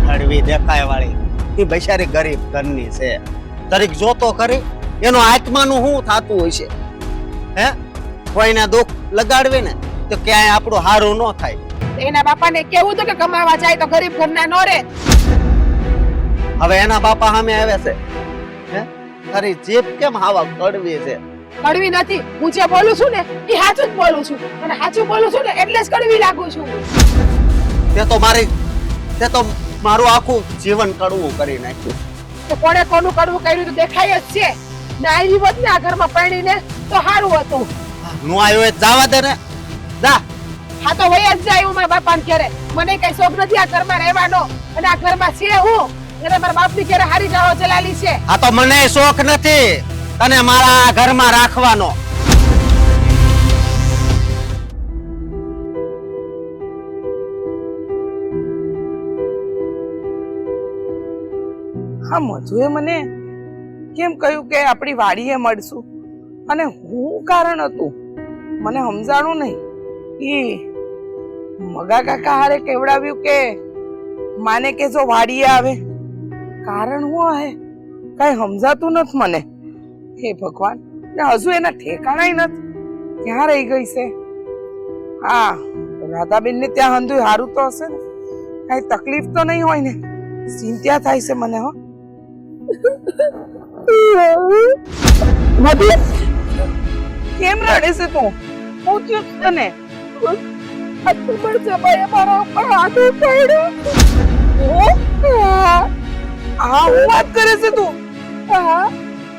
કડવી દેખાય વાળી એ બિચારી ગરીબ ઘરની છે તરીક જોતો કરી એનો આત્માનું શું થાતું હોય છે હે કોઈને દુઃખ લગાડવે ને તો ક્યાંય આપણું હારું ન થાય એના બાપાને કેવું તો કે કમાવા જાય તો ગરીબ ઘરના નો રે હવે એના બાપા સામે આવે છે હે તારી જીભ કેમ હાવા કડવી છે કડવી નથી હું જે બોલું છું ને એ સાચું જ બોલું છું અને સાચું બોલું છું ને એટલે જ કડવી લાગુ છું તે તો મારું આખું જીવન કડવું કરી નાખ્યું તો કોણે કોનું કડવું કર્યું તો દેખાય જ છે ને આવી હોત ને આ ઘરમાં પરણીને તો સારું હતું નું આવ્યો એ જવા દે ને જા હા તો વહી જ જાય હું મારા બાપાને ઘરે મને કઈ શોખ નથી આ ઘરમાં રહેવાનો અને આ ઘરમાં છે હું એટલે મારા બાપની ઘરે હારી જાઓ ચલાલી છે આ તો મને શોખ નથી તને મારા ઘરમાં રાખવાનો હા મધુએ મને કેમ કહ્યું કે આપણી વાડીએ મળશું અને હું કારણ હતું મને સમજાણું નહીં ઈ મગા કાકા હારે કેવડાવ્યું કે માને કે જો વાડીએ આવે કારણ હું હે કઈ સમજાતું નથી મને હે ભગવાન ને હજુ એના ઠેકાણા નથી ક્યાં રહી ગઈ છે હા રાધાબેન ને ત્યાં હંધુય હારું તો હશે ને, કઈ તકલીફ તો નહીં હોય ને? ચિંતા થાય છે મને. હો કેમ રડે છે તું? હું થયું તને? હા હું વાત કરે છે તું?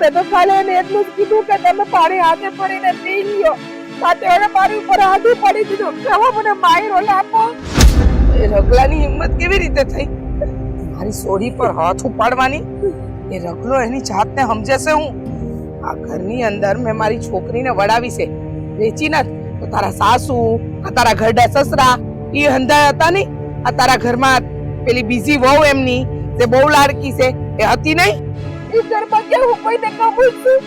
મેં તો ખાલી એને એટલું જ કીધું કે તમે પાણી હાથે પડીને પી લ્યો. સાથે એને મારી ઉપર હાથું પડી દીધું. કેવો મને માયરો લાપો. એ રગલાની હિંમત કેવી રીતે થઈ મારી સોડી પર હાથ ઉપાડવાની? એ રગલો એની જાતને સમજે છે હું? આ ઘરની અંદર મેં મારી છોકરીને વડાવી છે, વેચી નથી. તો તારા સાસુ, આ તારા ઘરડા સસરા, એ હંધાય હતા નહીં? આ તારા ઘરમાં પેલી બીજી વહુ એમની તે બહુ લાડકી છે, એ હતી નહીં? ઈ ઘરમાં કેવું કોઈને કબૂલ છું?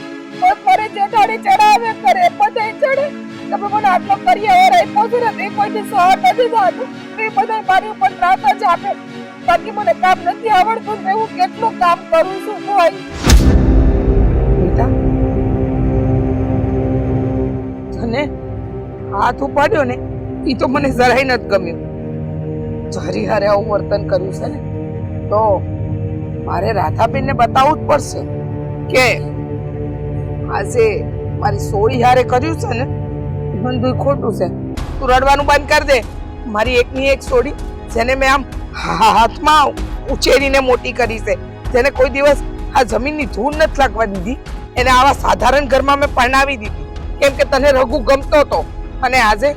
કોઈ કરે ચઢાડે ચડાવે કરે બધાય ચડે. તમે મને આટલો કરીએ ઓર આપ્યો છે ને તે કોઈને સહન નથી થતું. તે બધાય મારી ઉપર ત્રાસ જ આપે. બાકી મને કામ નથી આવડતું ને હું કેટલું કામ કરું છું ભાઈ. બેટા તને હાથ ઉપાડ્યો ને એ તો મને જરાય નથી ગમ્યું. જરી હારે આવું વર્તન કર્યું છે ને તો મારે રાધાબેનને બતાવવું જ પડશે કે આજે મારી સોળી હારે કર્યું છે ને બધું ખોટું છે. તું રડવાનું બંધ કર દે. મારી એકની એક સોળી જેને મેં આમ હાથમાં ઉછેરીને મોટી કરી છે, જેને કોઈ દિવસ આ જમીનની ધૂળ નથી લાગવા દીધી, એને આવા સાધારણ ઘરમાં મેં પરણાવી દીધી કેમ કે તને રઘુ ગમતો હતો. અને આજે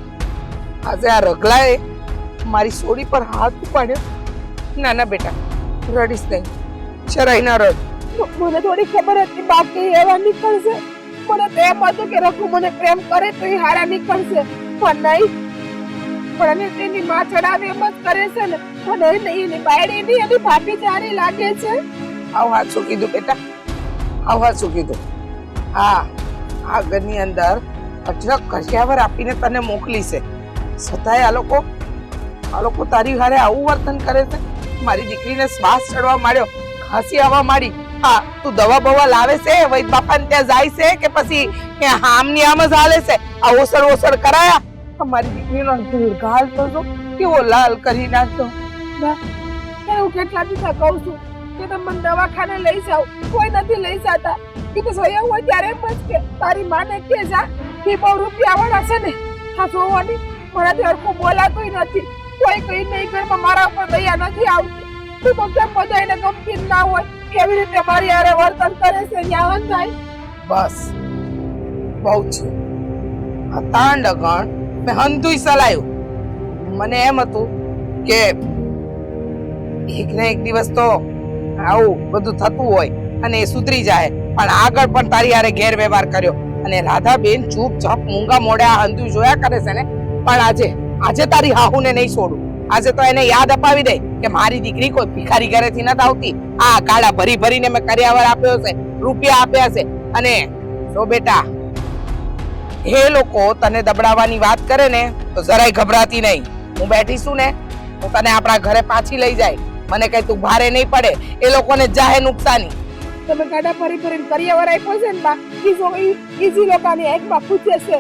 આ રગલાએ મારી સોળી પર હાથ ઉપાડ્યો. ના ના બેટા રડીશ નહીં, જરાય ના રડ. મને થોડી ખબર હતી બાકી એવા નીકળશે. મને તો એમ હતું કે રઘુ મને પ્રેમ કરે તો એ હારા નીકળશે, પણ નહીં. પણ એને તેની માં ચડાવે એમ જ કરે છે ને. અને એની બાયડી ની એની ભાભી જારી લાગે છે. આવું હાચું કીધું બેટા, આવું હાચું કીધું. હા આ ઘરની અંદર અઢળક કરિયાવર આપીને તને મોકલી છે, છતાંય આ લોકો તારી હારે આવું વર્તન કરે છે. મારી દીકરીને શ્વાસ ચડવા માંડ્યો, ખાંસી આવવા માંડી. હા તું દવા બવા લાવે છે, વૈદ બાપાને ત્યાં જાય છે કે પછી આમની આમ જ હાલે છે? આ ઓસડ કરાયા? મારી દીકરીનો ઘાલ તો જો કેવો લાલ કરી નાખતો. હું કેટલા દિવસ કહું છું કે તમે મને દવાખાને લઈ જાઓ, કોઈ નથી લઈ જતા. એ તો સહયોગ હોય ત્યારે એમ જ કે તારી માને કે જા કે બહુ રૂપિયા વાળા છે ને આ જોવાની. મારાથી હરખું બોલાતું નથી, કોઈ કઈ નહીં ઘરમાં મારા ઉપર દયા નથી આવતી. તું તો કેમ બધાને ગમતી ના હોય કેવી રીતે મારી હારે વર્તન કરે છે ન્યાવન થાય. બસ બહુ છે આ તાંડગણ. મેં હંધુય સલાયું. મને એમ હતું કે એક ને એક દિવસ તો આવું બધું થતું હોય અને એ સુધરી જાય, પણ આગળ પણ તારી હારે ગેરવ્યવહાર કર્યો. અને રાધાબેન ચૂપચાપ મૂંગા મોઢે આ હંધુય જોયા કરે છે ને. પણ આજે તારી હાહુને નહીં છોડું. આજે તો એને યાદ અપાવી દે કે મારી દીકરી કોઈ ભિખારી ઘરેથી નથી આવતી. આ ગાડા ભરી ભરીને મેં કર્યાવર આપ્યો છે, રૂપિયા આપ્યા છે. અને જો બેટા એ લોકો તને દબડાવવાની વાત કરે ને તો જરાય ગભરાતી નહીં. હું બેઠી છું ને, હું તને આપણા ઘરે પાછી લઈ જાય. મને કઈ તું ભારે નહીં પડે. એ લોકોને જાહે નુકસાની. તમે ગાડા ફરી ફરીને કરિયાવર આપ્યો છે ને બા, ઈજી લોકોની એકમાં પૂછે છે.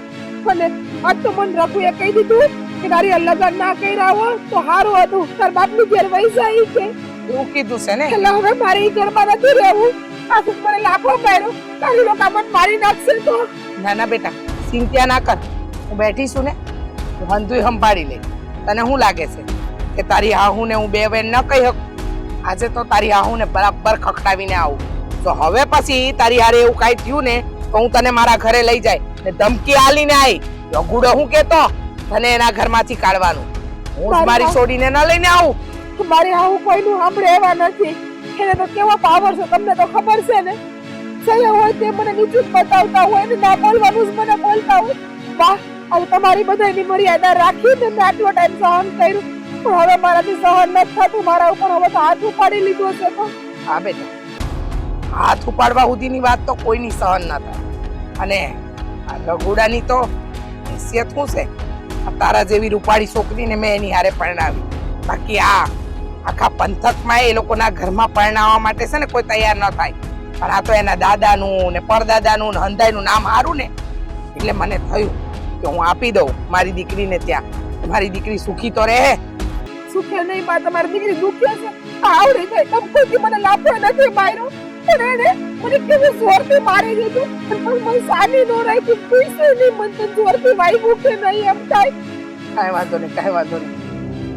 અને આજ તો મને રઘુએ કહી દીધું કે તારી લગન ના કર્યા હોય તો સારું હતું, તાર બાપની ઘેર વહી જાય છે. એવું કીધું છે ને? એટલે હવે મારે ઈ ઘરમાં નથી રહેવું. આ સુખ મને લાફો માર્યો, તારી લોકો મને મારી નાખશે તો. ના ના બેટા ચિંતા ના કર. હું બેઠી છું ને, હું હંધુય સંભાળી લે. તને શું લાગે છે કે તારી હાહુને હું બે વેણ ન કહી શકું? આજે તો તારી હાહુને બરાબર ખખડાવીને આવું. તો હવે પછી તારી હારે એવું કાંઈ થયું ને તો હું તને મારા ઘરે લઈ જાય ને ધમકી આલીને આવી. રઘુડો હું કેતો તને એના ઘરમાંથી કાઢવાનું. હું જ મારી છોડીને ન લઈને આવું. મારી હાહુ કોઈનું સાંભળે એવા નથી. એને તો કેવો પાવર છે તમને તો ખબર છે ને. સહી હોય તે મને નીચું બતાવતા હોય ને ના બોલવાનું જ મને બોલતા હોય. વાહ હવે તમારી બધાની મર્યાદા રાખીને મેં આટલો ટાઈમ સહન કર્યું, પણ હવે મારાથી સહન નથી થતું. મારા ઉપર હવે તો હાથ ઉપાડી લીધો છે. તો હા બેટા હાથ ઉપાડવા સુધીની વાત તો કોઈની સહન ન થાય. અને આ રઘુડાની તો હેસિયત શું છે? આ તારા જેવી રૂપાળી છોકરીને મેં એની હારે પરણાવી. બાકી આખા પંથકમાં એ લોકોના ઘરમાં પરણાવવા માટે છે ને કોઈ તૈયાર ન થાય. પણ આ તો એના દાદાનું ને પરદાદાનું ને હંધાઈનું નામ હારું ને એટલે મને થયું કે હું આપી દઉં મારી દીકરીને ત્યાં. મારી દીકરી સુખી તો રહે. સુખે નહીં બા, તમારી દીકરી દુખી હશે. આવડે જાય તમ કોઈ મને લાભો નથી માર્યો. પણ એને મને કેવું જોરથી મારી દીધું. પણ મને સાની નો રાખી પૈસે નહીં મને જોરથી વાગ્યું કે નહીં એમ થાય. કાંઈ વાંધો નહીં.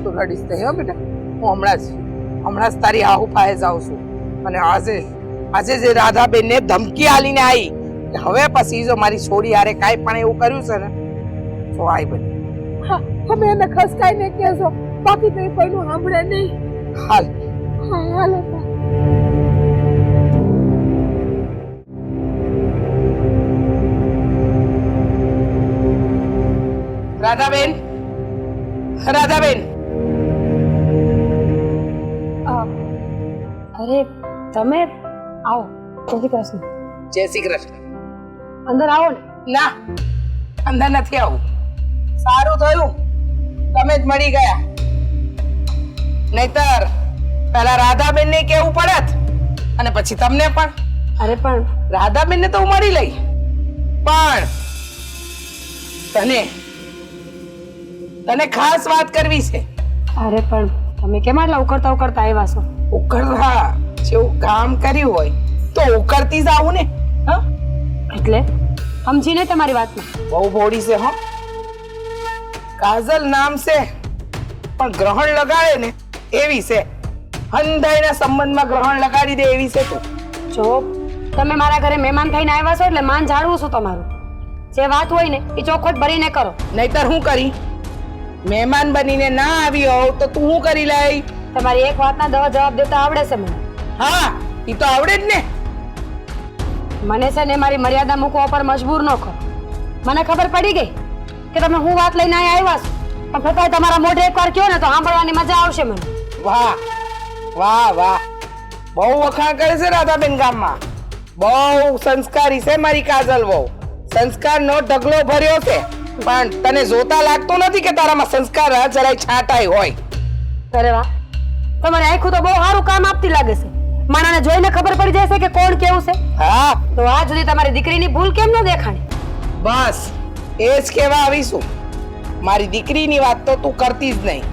તું રડીશ નહીં હો બેટા. હું હમણાં જ તારી આહુ પાસે જાઉં છું. અને આજે જે રાધાબેનને ધમકી આલીને આવી કે હવે પછી જો મારી છોડી હારે કાંઈ પણ એવું કર્યું છે ને તો આઈ બની. હા, તમે એને ખસકાઈને કહેજો. બાકી તો કોઈનું સાંભળે નહીં. હાલ. હા, હાલો બા. રાધાબેન અરે તમે આવો. જય શ્રી કૃષ્ણ. જય શ્રી કૃષ્ણ. અંદર આવો ને. ના, અંદર નથી આવું. સારું થયું તમે જ મળી ગયા. નહીતર પેલા રાધાબેન ને કેવું પડત અને પછી તમને પણ. અરે પણ રાધાબેન ને તો હું મળી લઈ, પણ તને ખાસ વાત કરવી છે. અરે પણ તમે કેમ આટલા ઉકળતા આવ્યા છો? ઉકળવા જેવું કામ કર્યું હોય તો ઉકળતી જ આવું ને. હા, એટલે સમજી ને તમારી વાતમાં. બહુ બોડી છે હો. કાજલ નામ છે પણ ગ્રહણ લગાડે ને એવી છે. હંધાઈના સંબંધમાં ગ્રહણ લગાડી દે એવી છે તું. જો તમે મારા ઘરે મહેમાન થઈને આવ્યા છો એટલે માન જાળવું છું તમારું. જે વાત હોય ને એ ચોખવટ ભરીને કરો. નહીતર હું કરી? મહેમાન બનીને ના આવી હોવ તો તું શું કરી લઈ? તમારી એક વાતના 10 જવાબ દેતા આવડે છે મને. હા, ઈ તો આવડે જ ને. મને છે ને મારી મર્યાદા મૂકવા પર મજબૂર ન કરો. મને ખબર પડી ગઈ કે તમે હું વાત લઈને આવ્યા છો, પણ છતાંય તમારા મોઢે એકવાર કહો ને તો સાંભળવાની મજા આવશે મને. વાહ વાહ વાહ, બહુ વખાણ કરે છે રાધાબેન ગામમાં. બહુ સંસ્કારી છે મારી કાજલ વહુ. સંસ્કારનો ઢગલો ભર્યો છે, પણ તને જોતા લાગતું નથી કે તારામાં સંસ્કાર જરાય છાંટાઈ હોય. અરે વાહ, તમારી આંખો તો બહુ સારું કામ આપતી લાગે છે. માણાને જોઈને ખબર પડી જશે કે કોણ કેવું છે. હા, તો આજ સુધી તમારી દીકરીની ભૂલ કેમ ન દેખાણી? બસ એ જ કહેવા આવીશું. મારી દીકરીની વાત તો તું કરતી જ નહીં.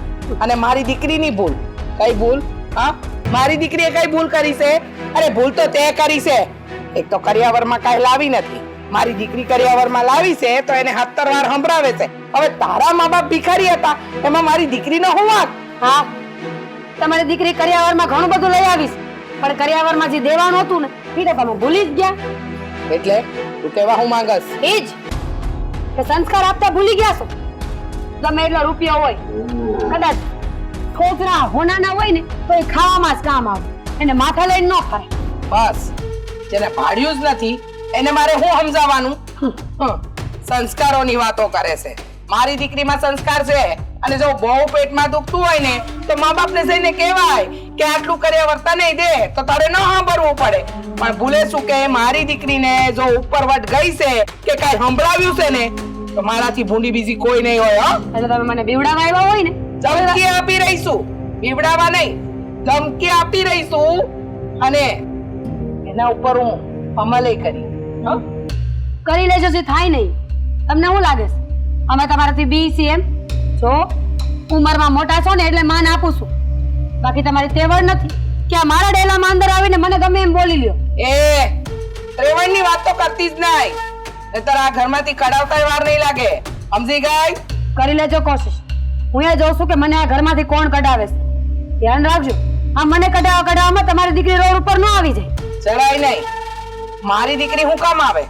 અને મારી દીકરીની ભૂલ, કઈ ભૂલ? હા, મારી દીકરીએ કઈ ભૂલ કરી છે? અરે ભૂલ તો તે કરી છે. એક તો કરિયાવરમાં કાંઈ લાવી નથી. મારી દીકરી કરિયાવરમાં લાવી છે તો એને 70 વાર સંભળાવે છે. હવે તારા મા બાપ ભિખારી હતા, એમાં મારી દીકરીનો શું વાંક? હા, તમારી દીકરી કરિયાવરમાં ઘણું બધું લઈ આવીશ, પણ કરિયાવરમાં જે દેવાનું હતું ને એ તો તમે ભૂલી જ ગયા. એટલે તું કહેવા હું માંગસ? એ જ કે સંસ્કાર આપતા ભૂલી ગયા છો. ગમે એટલો રૂપિયો હોય, કદાચ ઠોકરા હોનાના હોય ને તો એ ખાવામાં જ કામ આવે. એને માથા લઈને ન ફરે. બસ, જેને પાડ્યું જ નથી એને મારે શું સમજાવવાનું? સંસ્કારોની વાતો કરે છે. મારી દીકરીમાં સંસ્કાર છે. અને જો બહુ પેટમાં દુખતું હોય ને તો મા બાપને જઈને કહેવાય કે આટલું કર્યા વર્તા નહીં દે તો તારે ન સાંભળવું પડે. પણ ભૂલે શું કે મારી દીકરીને જો ઉપરવટ ગઈ છે કે કાંઈ સંભળાવ્યું છે ને તો મારાથી ભૂંડી બીજી કોઈ નહીં હોય. હો, એટલે તમે મને બીવડાવા આવ્યા હોય ને ધમકી આપી રહીશું. બીવડાવા નહીં, ધમકી આપી રહીશું. અને એના ઉપર હું અમલે કરી. કરી લેજો, જે થાય નહીં. તમને શું લાગે છે અમે તમારાથી બીસી એમ? જો ઉંમરમાં મોટા છો ને એટલે માન આપું છું, બાકી તમારી તેવડ નથી કે આ મારા ડેલામાં અંદર આવીને મને ગમે એમ બોલી લ્યો. એ ત્રેવડની વાત તો કરતી જ નહીં, નહીતર આ ઘરમાંથી કઢાવતા વાર નહીં લાગે. સમજી ગઈ? કરી લેજો કોશિશ. હું એ જોઉં છું કે મને આ ઘરમાંથી કોણ કઢાવે છે. ધ્યાન રાખજો, આ મને કઢાવવામાં તમારી દીકરી રોડ ઉપર ન આવી જાય. જરાય નહીં. મારી દીકરી હું કામ આવે?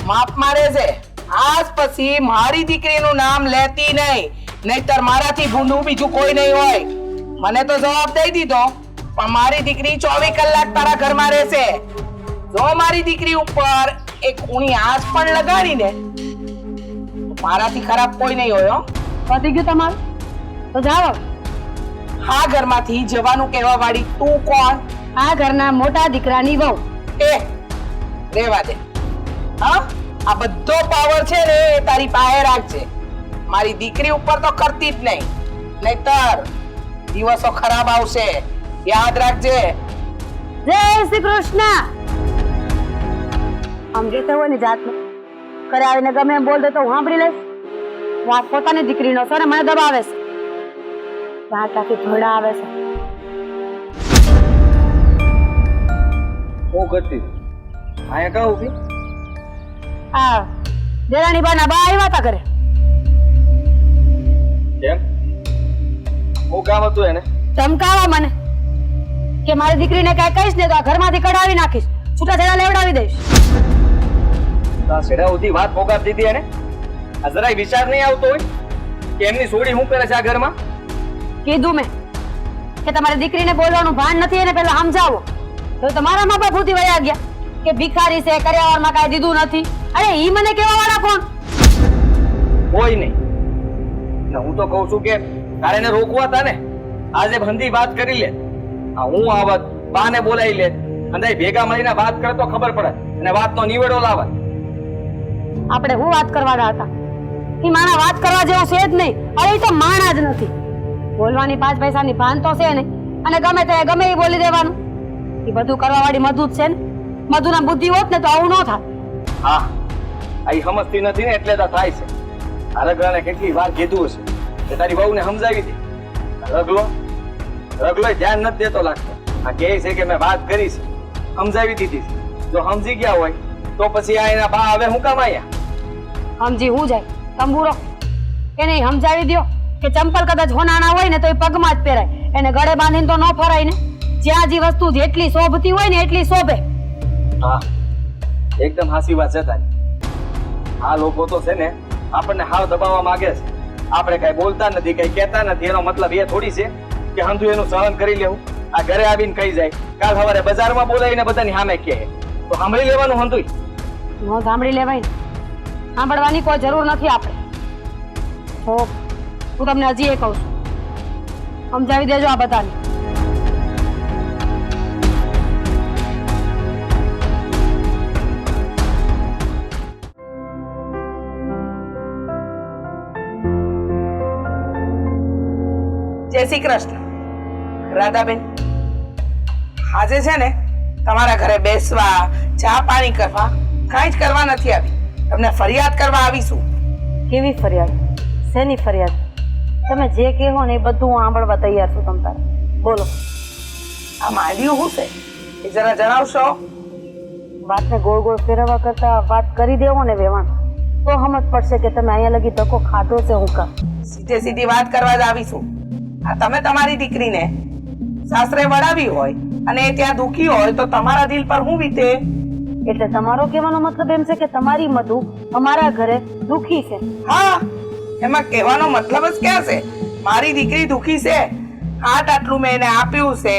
માપ મારે છે. આજ પછી મારી દીકરીનું નામ લેતી નહીં, નહીતર મારાથી ભૂંડું બીજું કોઈ નહીં હોય. મને તો જવાબ દઈ દીધો, પણ મારી દીકરી 24 કલાક તારા ઘરમાં રહેશે. જો મારી દીકરી ઉપર એક ઊણી આંચ પણ લગાડી ને તો મારાથી ખરાબ કોઈ નહીં હોય. પતી ગયું તમારું? તો જાઓ. આ ઘરમાંથી જવાનું કહેવા વાળી તું કોણ? આ ઘરના મોટા દીકરાની વહુ. એ રેવા દે. હા, આ બધો પાવર છે ને એ તારી પાસે રાખજે. મારી દીકરી ઉપર તો કરતી જ નહીં, નહીતર દિવસો ખરાબ આવશે. યાદ રાખજે. જય શ્રી કૃષ્ણ. આમ જોતા હોય ને જાતને ઘરે આવીને ગમે એમ બોલ દે તો હું સાંભળી લઈશ. વાત પોતાની દીકરીનો છે ને મને દબાવે છે. દાંત આખી ધોળા આવે છે. શું કરતી હતી? અહીંયા કાં ઊભી? આ દેરાણી બાના બા આવ્યા હતા ઘરે. કેમ? શું કામ હતું એને? ધમકાવા મને કે મારી દીકરીને કઈ કહીશ ને તો આ ઘરમાંથી કઢાવી નાખીશ, છૂટાછેડા લેવડાવી દઈશ. આ છેડા સુધી વાત પોગાડી દીધી એને? આ જરાય વિચાર નહીં આવતો હોય કે એમની સોડી શું કરે છે આ ઘરમાં? કીધું મેં કે તમારી દીકરીને બોલવાનું ભાન નથી એને પેલા સમજાવો. તો તમારા મા બાપ સુધી વયા ગયા કે ભિખારી છે, કર્યાવરમાં કાંઈ દીધું નથી. અરે ઈ મને કેવા વાળા કોણ? કોઈ નહીં. ને હું તો કહું છું કે તારે એને રોકવા તા ને. આજે બંધી વાત કરી લે. આ હું આવત બાને બોલાવી લે અને એ ભેગા મળીને વાત કરે તો ખબર પડે અને વાતનો નિવેડો લાવત. આપણે હું વાત કરવાના હતા? ઈ માણા વાત કરવા જેવું છે જ નહીં. અરે ઈ તો માણા જ નથી. બોલવાની 5 પૈસાની ભાન તો છે ને, અને ગમે તે ગમે એ બોલી દેવાનું. એ બધું કરવા વાળી મધુ જ છે ને. મધુના બુદ્ધિ હોત ને તો આવું ન થાય. હા, આ ઈ સમજતી નથી ને એટલે તો થાય છે. આ રગલાને કેટલી વાર કીધું હશે કે તારી વહુને સમજાવી દે. રગલો ધ્યાન નથી દેતો લાગતો. આ કહે છે કે મેં વાત કરી છે, સમજાવી દીધી છે. જો સમજી ગયા હોય તો પછી આ એના બા હવે હું કામ આયા? સમજી હું જાય તંબુરો એને સમજાવી દ્યો કે ચંપલ કદાચ હોનાના હોય ને તો એ પગમાં જ પહેરાય, એને ગળે બાંધીને તો ન ફરાય ને. જ્યાં જે વસ્તુ જેટલી શોભતી હોય ને એટલી શોભે. હા, એકદમ હાસી વાત છે તારી. આ લોકો તો છે ને આપણને હાવ દબાવવા માંગે છે. આપણે કઈ બોલતા નથી, કઈ કહેતા નથી. એનો મતલબ એ થોડી છે કે હંધુ એનું સહન કરી લેવું. આ ઘરે આવીને કહી જાય, કાલ સવારે બજારમાં બોલાવીને બધાની સામે કહે તો સાંભળી લેવાનું હંધુય. ન સાંભળી લેવાય ને. સાંભળવાની કોઈ જરૂર નથી આપણે. હો, હું તમને હજી એ કહું છું, સમજાવી દેજો આ બધાને. જય શ્રી કૃષ્ણ. રાધાબેન, આજે છે ને તમારા ઘરે બેસવા, ચા પાણી કરવા કાંઈ જ કરવા નથી આવી. તમને ફરિયાદ કરવા આવીશું. કેવી ફરિયાદ? શેની ફરિયાદ? તમે જે કહો ને એ બધું હું સાંભળવા તૈયાર છું. તમ તારે બોલો. આ માંડ્યું શું છે એ જરા જણાવશો? વાતને ગોળ ગોળ ફેરવવા કરતા વાત કરી દેવો ને વેવાણ, તો સમજ પડશે કે તમે અહીંયા લગી ધક્કો ખાધો છે હું કામ. સીધે સીધી વાત કરવા જ આવીશું. આ તમે તમારી દીકરીને સાસરે વળાવી હોય અને એ ત્યાં દુખી હોય તો તમારા દિલ પર શું વીતે? એટલે તમારો કહેવાનો મતલબ એમ છે કે તમારી મધુ અમારા ઘરે દુખી છે? હા, એમાં કહેવાનો મતલબ જ ક્યાં છે? મારી દીકરી દુખી છે, હાટ આટલું મેં એને આપ્યું છે,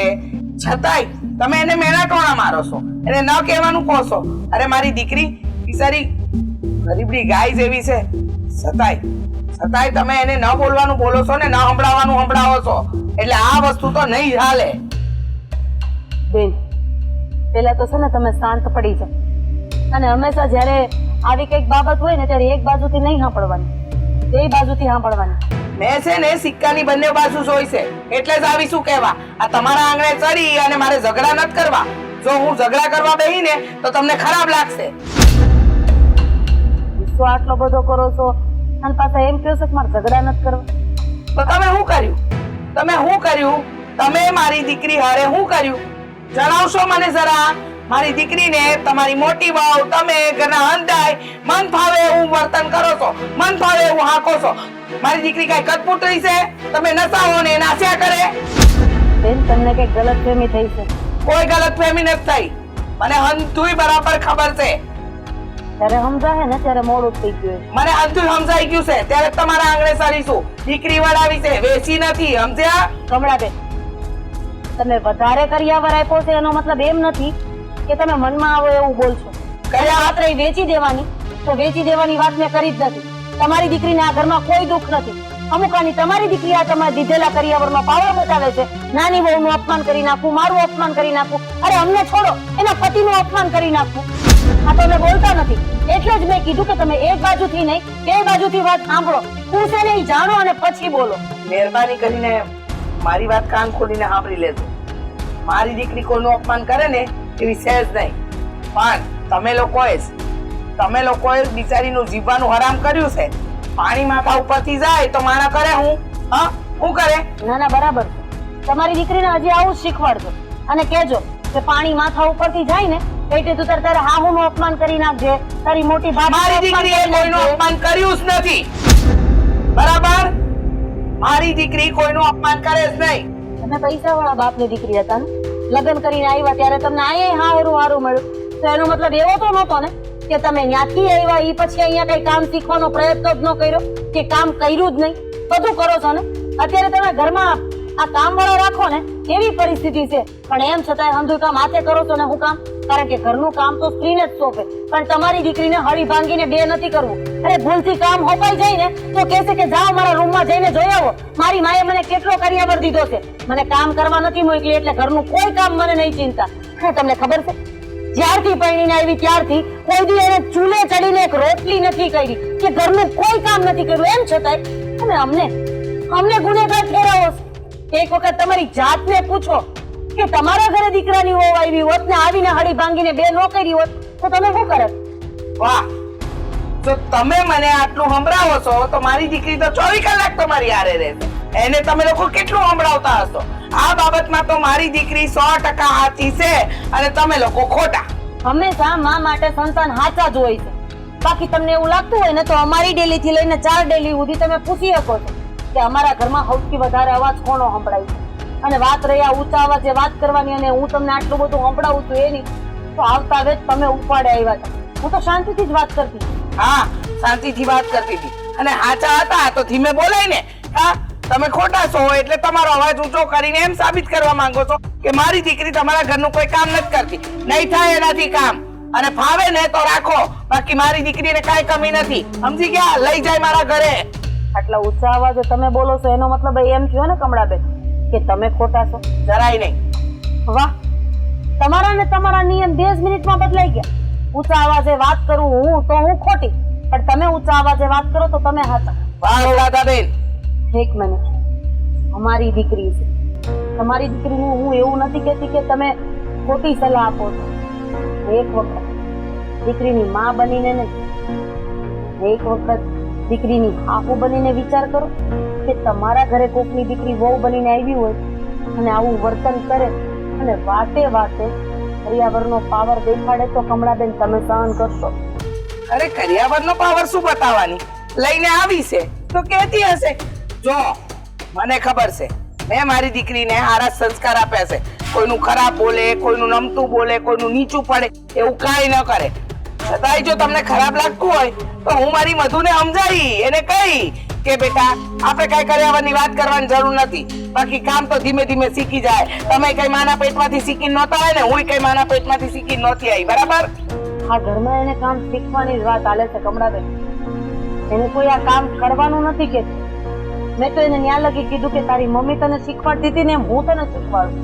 છતાંય તમે એને મેણાટોણા મારો છો, એને ન કહેવાનું કહો છો. અરે મારી દીકરી બિચારી ગરીબડી ગાય જેવી છે, છતાંય તમે એને ન બોલવાનું બોલો છો ને ન સંભળાવવાનું સંભળાવો છો. એટલે આ વસ્તુ તો નહીં હાલે. બેન, પેલા તો છે ને તમે શાંત પડી જાઓ, અને હંમેશા જ્યારે આવી કઈક બાબત હોય ને ત્યારે એક બાજુથી નહીં સાંભળવાની, બે બાજુથી સાંભળવાની. મેં છે ને સિક્કાની બંને બાજુ જોઈ છે એટલે જ આવી શું કહેવા. આ તમારા આંગણે ચડી અને મારે ઝઘડા નથી કરવા. જો હું ઝઘડા કરવા બેહી ને તો તમને ખરાબ લાગશે. ગુસ્સો આટલો બધો કરો છો અને પાછા એમ કહો છો કે મારે ઝઘડા નથી કરવા. તો તમે શું કર્યું? તમે મારી દીકરી હારે શું કર્યું જણાવશો મને જરા? મારી દીકરીને તમારી મોટી વહુ તમે ઘરના હંધાય મન ફાવે એવું વર્તન કરો છો, મન ફાવે એવું હાંકો છો. મારી દીકરી કઈ કટપુતળી છે? તમે નસાવો ને નાસ્યા કરે. બેન, તમને કઈક ગલતફહેમી થઈ છે. કોઈ ગલતફહેમી નથી થઈ. મને હંધુય બરાબર ખબર છે. ત્યારે સમજાય ને ત્યારે મોડું થઈ ગયું. મને હંધુય સમજાઈ ગયું છે. ત્યારે તમારા આંગણે સરીશું. દીકરી વડાવી છે, વેચી નથી. સમજ્યા? કમળાબેન, તમે વધારે કર્યાવર આપ્યો છે એનો મતલબ એમ નથી કે તમે મનમાં આવો એવું બોલશો. કયા માત્ર વેચી દેવાની તો વેચી દેવાની વાત મેં કરી જ નથી. તમારી દીકરીને આ ઘરમાં કોઈ દુઃખ નથી. અમુક આની તમારી દીકરી આ તમારે દીધેલા કરિયાવરમાં પાવર બતાવે છે. નાની વહુનું અપમાન કરી નાખવું, મારું અપમાન કરી નાખવું, અરે અમને છોડો, એના પતિનું અપમાન કરી નાખવું. આ તો અમે બોલતા નથી. એટલે જ મેં કીધું કે તમે એક બાજુથી નહીં બે બાજુથી વાત સાંભળો. હું છે ને એ જાણો અને પછી બોલો. મહેરબાની કરીને મારી વાત કાન ખોલીને સાંભળી લેજો. મારી દીકરી કોઈનું અપમાન કરે ને એવી સહેજ નહીં, પણ તમે લોકોએ જ તમે લોકોએ બિચારીનું જીવવાનું હરામ કર્યું છે. પાણી માથા ઉપરથી જાય તો માણા કરે હું? હા, શું કરે? ના ના બરાબર છે. તમારી દીકરીને હજી આવું જ શીખવાડજો અને કહેજો કે પાણી માથા ઉપરથી જાય ને એટલે તું તારે હાહુનું અપમાન કરી નાખજે, તારી મોટી મારી દીકરીએ કોઈનું અપમાન કર્યું જ નથી. બરાબર? મારી દીકરી કોઈનું અપમાન કરે જ નહીં. તમે પૈસાવાળા બાપની દીકરી હતા ને, લગ્ન કરીને આવ્યા ત્યારે તમને અહીંયા હારું હારું મળ્યું, તો એનો મતલબ એવો તો નહોતો ને કે તમે ત્યાંથી આવ્યા ઈ પછી અહીંયા કઈ કામ શીખવાનો પ્રયત્ન જ ન કર્યો કે કામ કર્યું જ નહીં. બધું કરો છો ને. અત્યારે તમે ઘરમાં આ કામ વાળા રાખો ને એવી પરિસ્થિતિ છે, પણ એમ છતાં સમજુ કામ હાથે કરો છો ને. હું કામ? કારણ કે ઘરનું કામ તો સ્ત્રીને જ સોંપે, પણ તમારી દીકરીને હળી ભાંગીને બે નથી કરવું. અરે ભૂલથી કામ હોપાઈ જાય ને તો કહેશે કે જાઓ મારા રૂમમાં જઈને જોઈ આવો, મારી માએ મને કેટલો કરિયાવર દીધો છે, મને કામ કરવા નથી મોકલી એટલે ઘરનું કોઈ કામ મને નહીં ચિંતા. હા, તમને ખબર છે જ્યારથી પરણીને આવી ત્યારથી કોઈ દી એને ચૂલે ચડીને એક રોટલી નથી કરી કે ઘરનું કોઈ કામ નથી કર્યું. એમ છતાંય અને અમને ગુનેગાર ઠેરાવો છો. એક વખત તમારી જાતને પૂછો કે તમારા ઘરે દીકરાની વહુ આવી હોત ને આવીને હળી ભાંગીને બે નો કરી હોત તો તમે શું કરત? વાહ, તો તમે મને આટલું સંભળાવો છો તો મારી દીકરી તો 24 કલાક તમારી હારે રહેશે. એને તમે લોકો કેટલું સંભળાવતા હશો? આ બાબતમાં તો મારી દીકરી 100% સાચી છે અને તમે લોકો ખોટા. હંમેશા મા માટે સંતાન સાચા જ હોય છે. બાકી તમને એવું લાગતું હોય ને તો અમારી ડેલી થી લઈને 4 ડેલી સુધી તમે પૂછી શકો છો કે અમારા ઘરમાં સૌથી વધારે અવાજ કોનો સંભળાય છે. અને વાત રહ્યા ઊંચા અવાજે વાત કરવાની અને હું તમને આટલું બધું સંભળાવું છું એની, તો આવતા વેત તમે ઉપાડે આવ્યા હતા. હું તો શાંતિથી જ વાત કરતી હતી. હા, શાંતિથી વાત કરતી હતી અને હાચા હતા તો ધીમે બોલાય ને. હા, તમે ખોટા છો એટલે તમારો અવાજ ઊંચો કરીને એમ સાબિત કરવા માંગો છો કે મારી દીકરી તમારા ઘરનું કોઈ કામ નથી કરતી. નહીં થાય એનાથી કામ, અને ફાવે ને તો રાખો, બાકી મારી દીકરીને કાંઈ કમી નથી. સમજી ગયા? લઈ જાય મારા ઘરે. આટલા ઊંચા અવાજે તમે બોલો છો એનો મતલબ એમ થયો ને કમળાબેન કે તમે ખોટા છો? જરાય નહીં. વાહ, તમારા ને તમારા નિયમ 2 જ મિનિટમાં બદલાઈ ગયા. ઊંચા અવાજે વાત કરું હું તો હું ખોટી, પણ તમે ઊંચા અવાજે વાત કરો તો તમે હાચા. વાહ રાધાબેન, એક મિનિટ, અમારી દીકરી છે. તમારી દીકરીને હું એવું નથી કહેતી કે તમે ખોટી સલાહ આપો છો. એક વખત દીકરીની માં બનીને નહીં, એક વખત દીકરીની હાહુ બનીને વિચાર કરો કે તમારા ઘરે કોકની દીકરી વહુ બનીને આવી હોય અને આવું વર્તન કરે અને વાતે વાતે કરિયાવરનો પાવર દેખાડે તો કમળાબેન તમે સહન કરશો? અરે કરિયાવરનો પાવર શું બતાવવાની? લઈને આવી છે તો કહેતી હશે. જો મને ખબર છે, મેં મારી દીકરીને સારા સંસ્કાર આપ્યા છે. કોઈનું ખરાબ બોલે, કોઈનું નમતું બોલે, કોઈનું નીચું પડે એવું કાંઈ ન કરે. છતાંય જો તમને ખરાબ લાગતું હોય તો હું મારી મધુને સમજાવી એને કહી કે બેટા આપણે કઈ કરિયાવરની વાત કરવાની જરૂર નથી, બાકી કામ તો ધીમે ધીમે શીખી જાય. તમે કઈ માના પેટમાંથી શીખી નહોતા હોય ને, હું કઈ માના પેટમાંથી શીખી નહોતી આવી. બરાબર? આ ઘરમાં એને કામ શીખવાની જ વાત હાલે છે કમળાબેન. એને કોઈ આ કામ કરવાનું નથી કે મેં તો એને ન્યા લગી કીધું કે તારી મમ્મી તને શીખવાડતી હતી ને એમ હું તને શીખવાડું.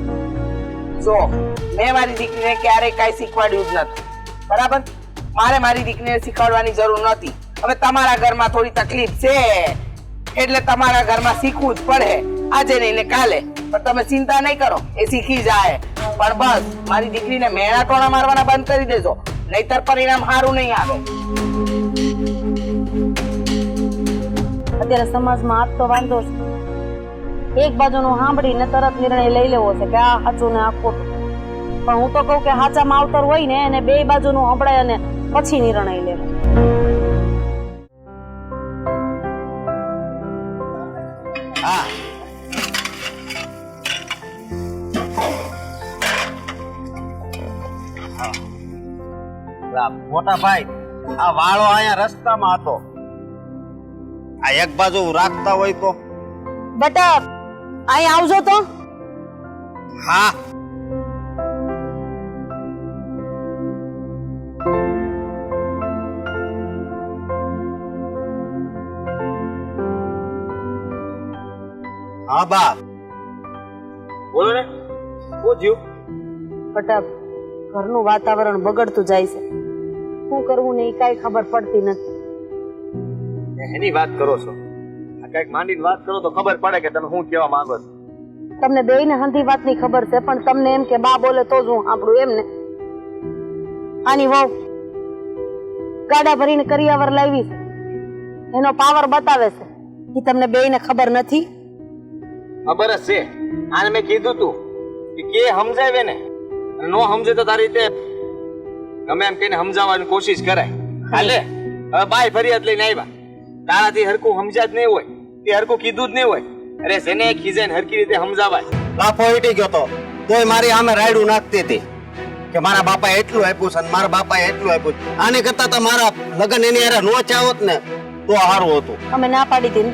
જો મેં મારી દીકરીને ક્યારેય કઈ શીખવાડ્યું જ નથી. બરાબર? મારે મારી દીકરીને શીખવાડવાની જરૂર નહોતી. હવે તમારા ઘરમાં થોડી તકલીફ છે એટલે તમારા ઘરમાં શીખવું જ પડે, આજે નહીં ને કાલે. પણ તમે ચિંતા નહીં કરો, એ શીખી જાય. પણ બસ મારી દીકરીને મેણા ટોણા મારવાના બંધ કરી દેજો, નહીતર પરિણામ સારું નહીં આવે. અત્યારે સમાજમાં આજ તો વાંધો છે, એક બાજુનું સાંભળીને તરત નિર્ણય લઈ લેવો છે કે આ સાચું ને આ ખોટું. પણ હું તો કહું કે સાચા માવતર હોય ને એને 2 બાજુનું સાંભળાય અને પછી નિર્ણય લેવો. હા, મોટા ભાઈ આ વાળો અહીંયા રસ્તામાં હતો, આ એક બાજુ રાખતા હોય તો. બેટા અહીં આવજો તો. હા, હા બા બોલો ને, શું થયું? બેટા ઘરનું વાતાવરણ બગડતું જાય છે, શું કરવું ને એ કાંઈ ખબર પડતી નથી. એની વાત કરો છો? આ કઈક માંડીને વાત કરો તો ખબર પડે કે તમે શું કહેવા માંગો છો. તમને બેયને હંધી વાતની ખબર છે, પણ તમને એમ કે બા બોલે તો જ હું સાંભળું એમ ને. આની વહુ ગાડા ભરીને કરિયાવર લાવી છે, એનો પાવર બતાવે છે. એ તમને બેયને ખબર નથી? ખબર જ છે. આને મેં કીધું તું કે સમજાવે ને, નો સમજે તો તારી રીતે ગમે એમ કહીને સમજાવવાની કોશિશ કરાય. હાલે હવે બાય ફરિયાદ લઈને આવ્યા, તારાથી હરખું સમજ્યા જ નહીં હોય, તે હરખું કીધું જ નહીં હોય. અરે જેને ખીજાઈને હરખી રીતે સમજાવાય. લાફો વીટી ગયો તો તોય મારી આમે રાયડું નાખતી હતી કે મારા બાપાએ એટલું આપ્યું છે અને મારા બાપાએ એટલું આપ્યું છે. આને કરતા તો મારા લગ્ન એની હારે નો ચાહોત ને તો સારું હતું. અમે ના પાડી હતી ને,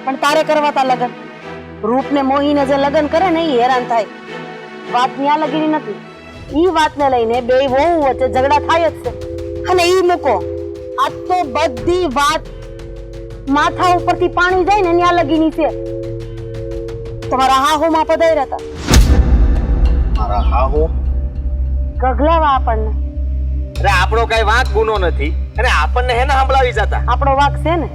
પણ તારે કરવા તા લગન. રૂપને મોહીને જે લગન કરે ને એ હેરાન થાય. વાત ન્યા લગીની નથી. ઈ વાતને લઈને બે વહુ વચ્ચે ઝઘડા થાય જ છે. અને ઈ મૂકો, આ તો બધી વાત માથા ઉપરથી પાણી જાય ને ન્યા લગીની છે. તમારા હાહુમાં પધાર્યા હતા, મારા હાહુ ગગલાવા આપણને. અરે આપણો કઈ વાંક ગુનો નથી, અને આપણને હેને સંભળાવી જતા. આપણો વાક છે ને,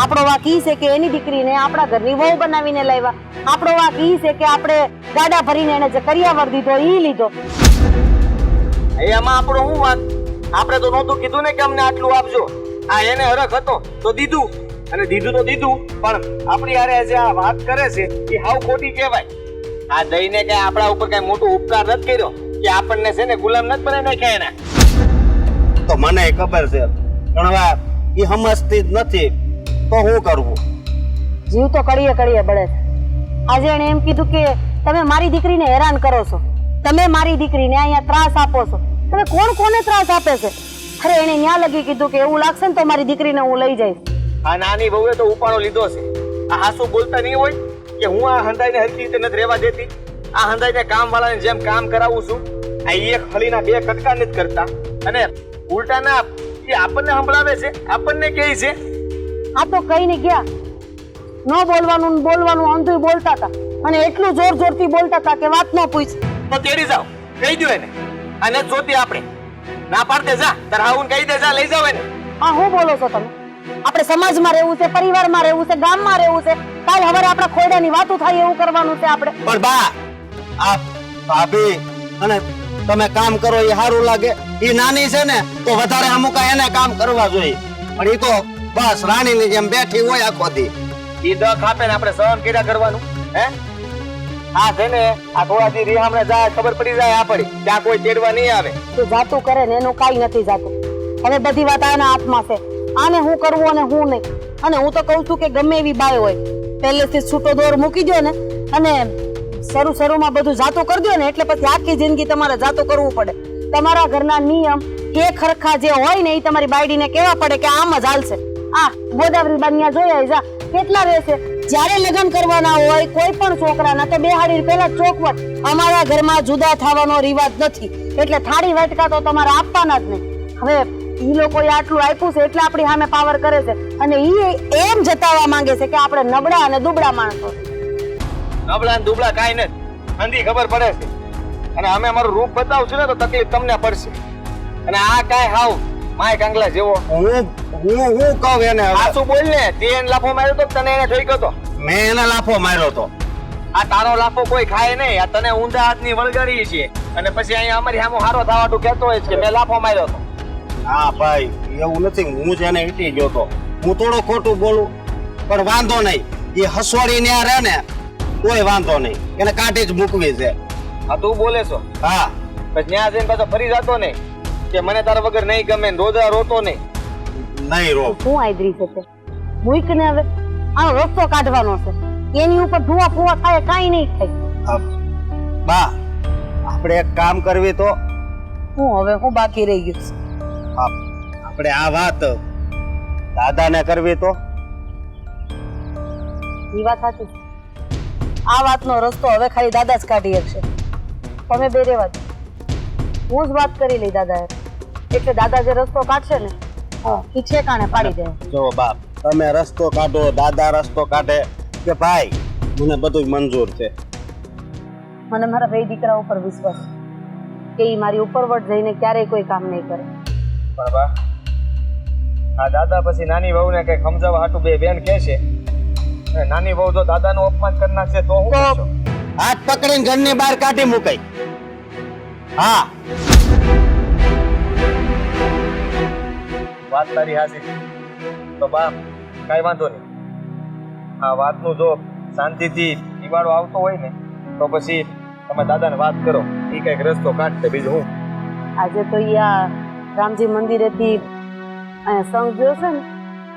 આપણો વાક ઈ છે કે એની દીકરીને આપણા ઘરની વહુ બનાવીને લાવ્યા. આપણો વાક ઈ છે કે આપણે ગાડા ભરીને એને જે કરિયાવર દીધો ઈ લીધો. એમાં આપણો શું વાત? આપણે તો નહોતું કીધું ને કે અમને આટલું આપજો. આ એને હરખ હતો તો દીધું, અને દીધું તો દીધું, પણ આપણી હારે જે આ વાત કરે છે એ હાવ ખોટી કહેવાય. આ દઈને કઈ આપણા ઉપર કઈ મોટો ઉપકાર નથી કર્યો કે આપણને છે ને ગુલામ નથી બનાવી નાખ્યા એના. તો મને ખબર છે, પણ હવે એ સમજતી જ નથી તો શું કરવું? જીવ તો કડીએ કડીએ બળે છે. આજે એને એમ કીધું કે તમે મારી દીકરીને હેરાન કરો છો, તમે મારી દીકરીને અહીંયા ત્રાસ આપો છો. તમે કોણ કોને ત્રાસ આપે છે? અરે એને ન્યા લગી કીધું કે એવું લાગશે ને તો મારી દીકરીને હું લઈ જઈશ. આ નાની વહુએ તો ઉપાડો લીધો છે. આ હાસુ બોલતા નહીં હોય કે હું આ હંધાઈને હરખી રીતે નથી રહેવા દેતી, આ હંધાઈને કામ વાળાને જેમ કામ કરાવું છું. આ એક હળીના બે કટકા નથી કરતા, અને ઉલટાના એ આપણને સંભળાવે છે, આપણને કહે છે. આ તો કઈ ને ગયા, ન બોલવાનું ને બોલવાનું અંધું બોલતા હતા, અને એટલું જોર જોરથી બોલતા હતા કે વાત ન પૂછ. તો તેડી જાઓ, કહી દો એને. અને જોતી આપણે ના પાડતે જા, તાર હાઉન કહી દે, જા લઈ જાવ એને. હા, હું બોલો છો તમે? આપણે સમાજમાં રહેવું છે, પરિવારમાં રહેવું છે, ગામમાં રહેવું છે. કાલ હવે આપણા ખોયડાની વાતો થાય એવું કરવાનું છે આપણે. પણ બા, આ ભાભી અને તમે કામ કરો એ સારું લાગે. એ નાની છે ને તો વધારે અમુક એને કામ કરવા જોઈએ, પણ એ તો બસ રાણીની જેમ બેઠી હોય આખો દી. ઈ દખ આપે ને આપણે સહન કર્યા કરવાનું. હે આ છે ને આ થોડા દી રીહામણે જાય, ખબર પડી જાય આ પડી ત્યાં કોઈ તેડવા નહીં આવે. તો જાતું કરે ને એનું કાઈ નથી જાતું. હવે બધી વાત આના હાથમાં છે, આને હું કરવું અને હું નહીં. અને હું તો કહું છું કે ગમે એવી બાઈ હોય પહેલેથી છૂટો દોર મૂકી દો ને, અને શરૂમાં બધું જાતું કરી દો ને, એટલે પછી આખી જિંદગી તમારે જાતું કરવું પડે. તમારા ઘરના નિયમ કે ખરખા જે હોય ને એ તમારી બાયડીને કહેવા પડે કે આમ જ હાલશે. આ ગોદાવરી બાનિયા જોયા જા કેટલા રહેશે. જ્યારે લગ્ન કરવાના હોય કોઈ પણ છોકરાના તો બેહાડી પેલા ચોખવટ. અમારા ઘરમાં જુદા થવાનો રિવાજ નથી, એટલે થાળી વાટકા તો તમારે આપવાના જ નહીં. હવે ઈ લોકોએ આટલું આપ્યું છે એટલે આપણી સામે પાવર કરે છે, અને ઈ એમ જતાવવા માંગે છે કે આપણે નબળા અને દુબળા માણસો. નબળા ને દુબળા કાંઈ નથી, અંધી ખબર પડે છે. અને અમે અમારું રૂપ બતાવશું ને તો તકલીફ તમને પડશે. અને આ કાંઈ હાવ માય કાંગલા જેવો. હું કહું એને હવે. આ શું બોલ ને, તે એને લાફો માર્યો તો તને એને ઠોક્યો તો. મેં એને લાફો માર્યો તો. આ તારો લાફો કોઈ ખાય નહીં, આ તને ઊંધા હાથની વળગાડી છે. અને પછી અહીંયા અમારી સામે હારો થવાટું કહેતો હોય છે મેં લાફો માર્યો તો. હા ભાઈ, એવું નથી, હું જ એને ઈટી ગયો તો. હું થોડું ખોટું બોલું પણ વાંધો નહીં, એ હસવાડી ને રહે ને કોઈ વાંધો નહીં, એને કાઢી જ મૂકવી છે. આ તું બોલે છો? હા, પછી ત્યાં જઈને પાછો ફરી જતો નહીં કે મને તારા વગર નહીં ગમે, રોજા રોતો નહીં. નહીં રો. શું આદરી છે તે મૂક ને. હવે આનો રસ્તો કાઢવાનો છે, એની ઉપર ધુઆ ફુવા થાય કાઈ નહીં થાય. બા, આપણે એક કામ કરવી તો. હું હવે હું બાકી રહી ગયું છે. આપણે આ વાત દાદાને કરવી તો. એ વાત સાચી છે. આ વાતનો રસ્તો હવે ખાલી દાદા જ કાઢી શકશે. તમે બે રેવા દો, હું જ વાત કરી લઈ દાદાએ, એટલે દાદા જે રસ્તો કાઢશે ને એ ઠેકાણે પાડી દે. જો બાપ, તમે રસ્તો કાઢો, દાદા રસ્તો કાઢે કે ભાઈ મને બધું મંજૂર છે. મને મારા બે દીકરા ઉપર વિશ્વાસ છે કે એ મારી ઉપરવટ જઈને ક્યારેય કોઈ કામ નહીં કરે. પણ બા, આ દાદા પછી નાની વહુને કઈ સમજાવવા હાટું બે બેન કહે છે. નાની વહુ જો દાદાનું અપમાન કરી નાખશે તો હું કરશો? હાથ પકડીને ઘરની બહાર કાઢી મુકાય. હા, વાત તારી હાસી તો બા કાંઈ વાંધો નહીં. આ વાતનું જો શાંતિથી નિવાડો આવતો હોય ને તો પછી તમે દાદાને વાત કરો, એ કંઈક રસ્તો કાઢશે. બીજું હું આજે તો ઈ આ રામજી મંદિરેથી અહીંયા સંઘ જોયો છે ને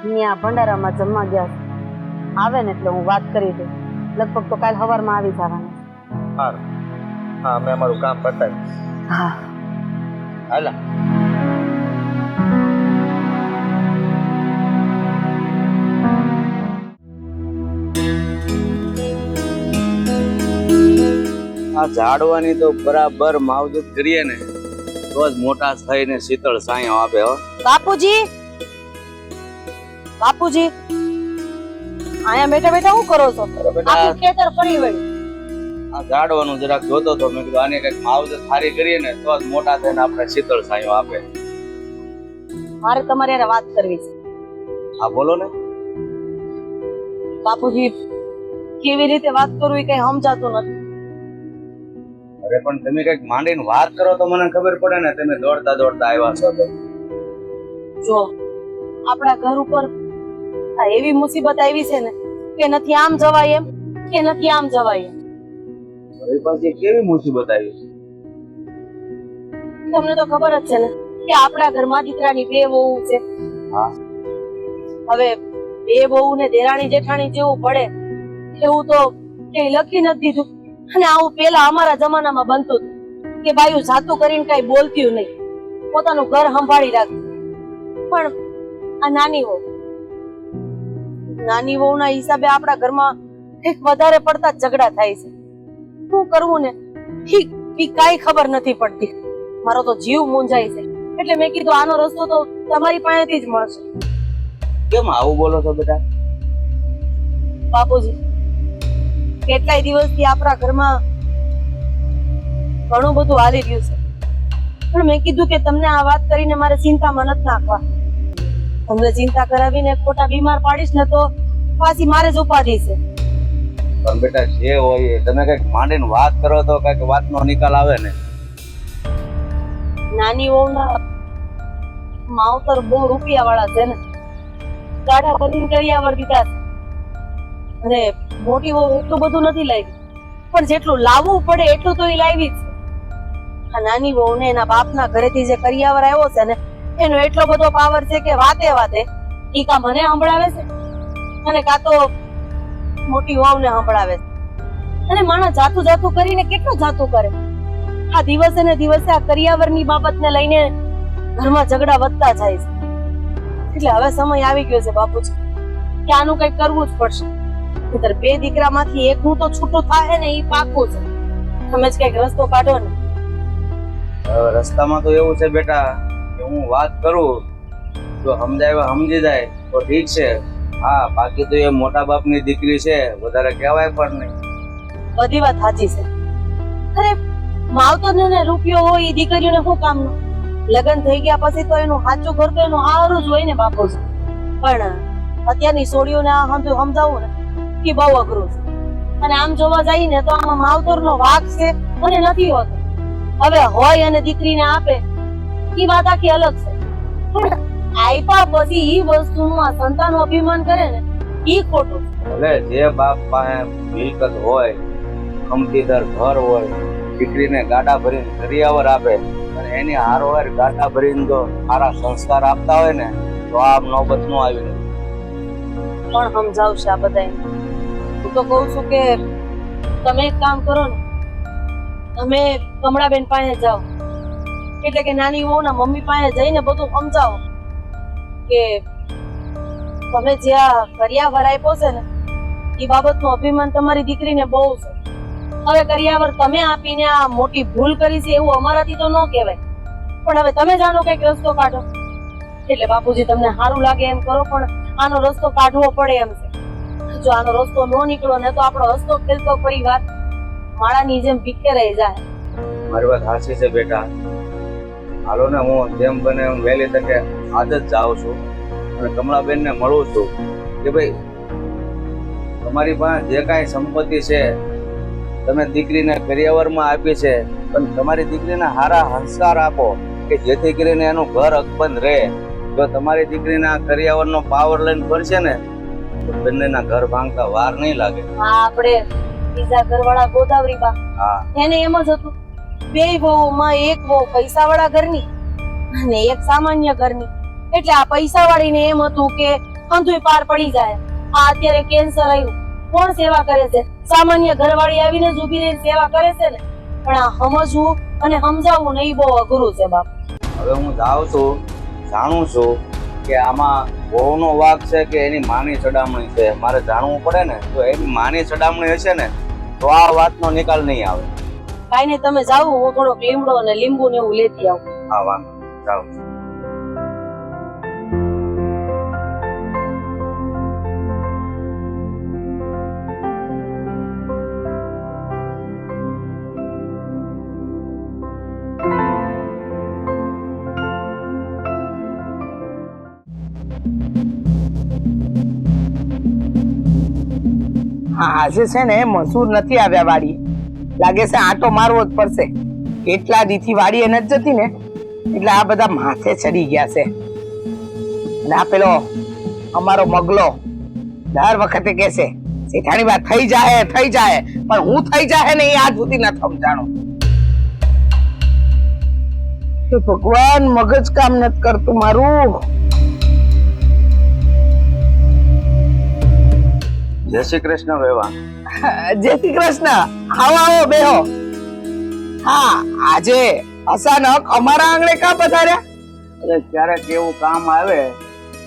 અહીંયા ભંડારામાં જમવા ગયા છે. આવે ને એટલે હું વાત કરી દઉં. લગભગ તો કાલ સવારમાં આવી જવાના. સારું. હા, અમે અમારું કામ પતાવી. હા હાલા. આ ઝાડવાની તો બરાબર માવજત કરીએ ને તો જ મોટા થઈને શીતળ છાંયો આપે. હો બાપુજી, બાપુજી અહીંયા બેઠા બેઠા શું કરો છો? બેટા, આખું ખેતર ફરી વળી. આ ઝાડવાનું જરાક જોતો તો મેં કીધું આને કઈક માવજત સારી કરીએ ને તો જ મોટા થઈને આપણે શીતળ છાંયો આપે. મારે તમારી હારે વાત કરવી છે. હા બોલો ને. બાપુજી કેવી રીતે વાત કરવી એ કઈ સમજાતું નથી. અરે પણ તમે કઈક માંડીને વાત કરો તો મને ખબર પડે ને. તમે દોડતા દોડતા આવ્યા છો તો. જો આપણા ઘર ઉપર આ એવી મુસીબત આવી છે ને કે નથી આમ જવાય એમ કે નથી આમ જવાય એમ. મારી પાસે કેવી મુસીબત આવી? તમને તો ખબર જ છે ને કે આપણા ઘરમાં દીકરાની બે વહુ છે. હા. હવે બે વહુ ને દેરાણી જેઠાણી જેવું પડે એવું તો કઈ લખી નથી દીધું. અને આવું પેલા અમારા જમાનામાં બનતું હતું કે બાયું જાતું કરીને કઈ બોલતી નહીં, પોતાનું ઘર સંભાળી રાખતું. પણ આ નાની વહુના હિસાબે આપણા ઘરમાં એક વધારે પડતા ઝઘડા થાય છે. શું કરવું ને ઈ કાંઈ ખબર નથી પડતી. મારો તો જીવ મૂંઝાય છે. એટલે મેં કીધું આનો રસ્તો તો તમારી પાસેથી જ મળશે. કેમ આવું બોલો છો બેટા? બાપુજી કેટલાય દિવસથી આપણા ઘરમાં ઘણું બધું હાલી રહ્યું છે, પણ મેં કીધું કે તમને આ વાત કરીને મારે ચિંતામાં નથી નાખવા. તમને ચિંતા કરાવીને ખોટા બીમાર પાડીશ ને તો પાછી મારે જ ઉપાધિ છે. પણ બેટા જે હોય એ તમે કઈક માંડીને વાત કરો તો કઈક વાતનો નિકાલ આવે ને. નાની વહુના માવતર બહુ રૂપિયા વાળા છે ને, ગાડા કરીને કરિયાવર દીધા છે. અને મોટી વહુ એટલું બધું નથી લાવી, પણ જેટલું લાવવું પડે એટલું તો એ લાવી જ છે. આ નાની વહુ ને એના બાપના ઘરેથી જે કરિયાવર આવ્યો છે ને એનો એટલો બધો પાવર છે કે વાતે વાતે ઈ કા મને સંભળાવે છે અને કા તો મોટી વહુ ને સંભળાવે છે. અને માણસ જાતું જાતું કરીને કેટલું જાતું કરે. આ દિવસે ને દિવસે આ કરિયાવરની બાબતને લઈને ઘરમાં ઝઘડા વધતા જાય છે. એટલે હવે સમય આવી ગયો છે બાપુજી કે આનું કઈક કરવું જ પડશે. નહીંતર બે દીકરામાંથી એકનું તો છૂટું થાય ને એ પાકું છે. તમે જ કઈક રસ્તો કાઢો ને. હવે રસ્તામાં તો એવું છે બેટા કે હું વાત કરું જો સમજાય સમજી જાય તો ઠીક છે. હા, બાકી તો એ મોટા બાપની દીકરી છે, વધારે કહેવાય પણ નહીં. બધી વાત સાચી છે. અરે માવતરને ને રૂપિયો હોય એ દીકરીઓને શું કામનું? લગ્ન થઈ ગયા પછી તો એનું સાચું ઘર તો એનું હારું જ હોય ને બાપુજી. પણ અત્યારની છોડીઓને આ સમજાવવું ને એ બહુ અઘરું છે. અને આમ જોવા જઈએ ને તો આમાં માવતરનો વાંક છે અને નથી હોતો. હવે હોય અને દીકરીને આપે એ વાત આખી અલગ છે, પણ આપ્યા પછી ઈ વસ્તુનું આ સંતાનનું અભિમાન કરે ને ઈ ખોટું છે. ભલે જે બાપ પાસે મિલકત હોય, ખમતીદાર ઘર હોય, દીકરીને ગાડા ભરીને કરિયાવર આપે અને એની હારોહાર ગાડા ભરીને જો સારા સંસ્કાર આપતા હોય ને તો આ નોબત નો આવી નથી. કોણ સમજાવશે આ બધાને? હું તો કહું છું કે તમે એક કામ કરો ને, તમે કમળાબેન પાસે જાઓ, એટલે કે નાની વહુના મમ્મી પાસે જઈને બધું સમજાવો કે તમે જે આ કરિયાવર આપ્યો છે ને એ બાબતનું અભિમાન તમારી દીકરીને બહુ છે. હવે કરિયાવર તમે આપીને આ મોટી ભૂલ કરી છે એવું અમારાથી તો ન કહેવાય, પણ હવે તમે જાણો કઈક રસ્તો કાઢો. એટલે બાપુજી તમને સારું લાગે એમ કરો, પણ આનો રસ્તો કાઢવો પડે એમ છે. જો આનો રસ્તો ન નીકળો ને તો આપણો હસતો ખેલતો પરિવાર માળાની જેમ ભીખે રહી જાય. મારી વાત સાચી છે બેટા. હાલો ને હું જેમ બને એમ વહેલી તકે આજ જ જાઉં છું અને કમળાબેનને મળું છું કે ભાઈ તમારી પાસે જે કાંઈ સંપત્તિ છે તમે દીકરીને કરિયાવરમાં આપી છે, પણ તમારી દીકરીને સારા સંસ્કાર આપો કે જેથી કરીને એનું ઘર અકબંધ રહે જો તમારી દીકરીના કરિયાવરનો પાવર લઈને ફરશે ને તો બંનેના ઘર ભાંગતા વાર નહીં લાગે. હા આપણે બીજા ઘરવાળા ગોદાવરી બા હા એને એમ જ હતું, બે વહુમાં એક વહુ પૈસાવાળા ઘરની અને એક સામાન્ય ઘરની. એટલે આ પૈસાવાળીને એમ હતું કે અંધુય પાર પડી જાય. આ અત્યારે કેન્સર આવ્યું, કોણ સેવા કરે છે? સામાન્ય ઘરવાળી આવીને જ ઊભી રહીને સેવા કરે છે ને. પણ આ સમજવું અને સમજાવવું નહીં બહુ અઘરું છે બાપ. હવે હું જાઉં છું, જાણું છું કે આમાં વહુનો વાંક છે કે એની માની ચડામણી છે. મારે જાણવું પડે ને. જો એની માની ચડામણી હશે ને તો આ વાતનો નિકાલ નહીં આવે. કાંઈ નહીં, તમે જાઓ, હું થોડોક લીમડો અને લીંબુ ને એવું લેતી આવું. હા વાંધો જાઉં છું. હા આજે છે ને મજૂર નથી આવ્યા વાડી, લાગે છે આટો મારવો જ પડશે. એટલા દીથી વાડીએ નથી જતી ને એટલે આ બધા માથે ચડી ગયા છે. અને આ પેલો અમારો મગલો દર વખતે કે છે શેઠાણી વાત થઈ જાય, પણ હું થઈ જાય ને એ આજ સુધી નથી સમજાણું. હે ભગવાન, મગજ કામ નથી કરતું મારું. જય શ્રી કૃષ્ણ વેવા. જય શ્રી કૃષ્ણ. આવો આવો બેહો. હા આજે અચાનક અમારા આંગણે કા પધાર્યા? એટલે ક્યારેક એવું કામ આવે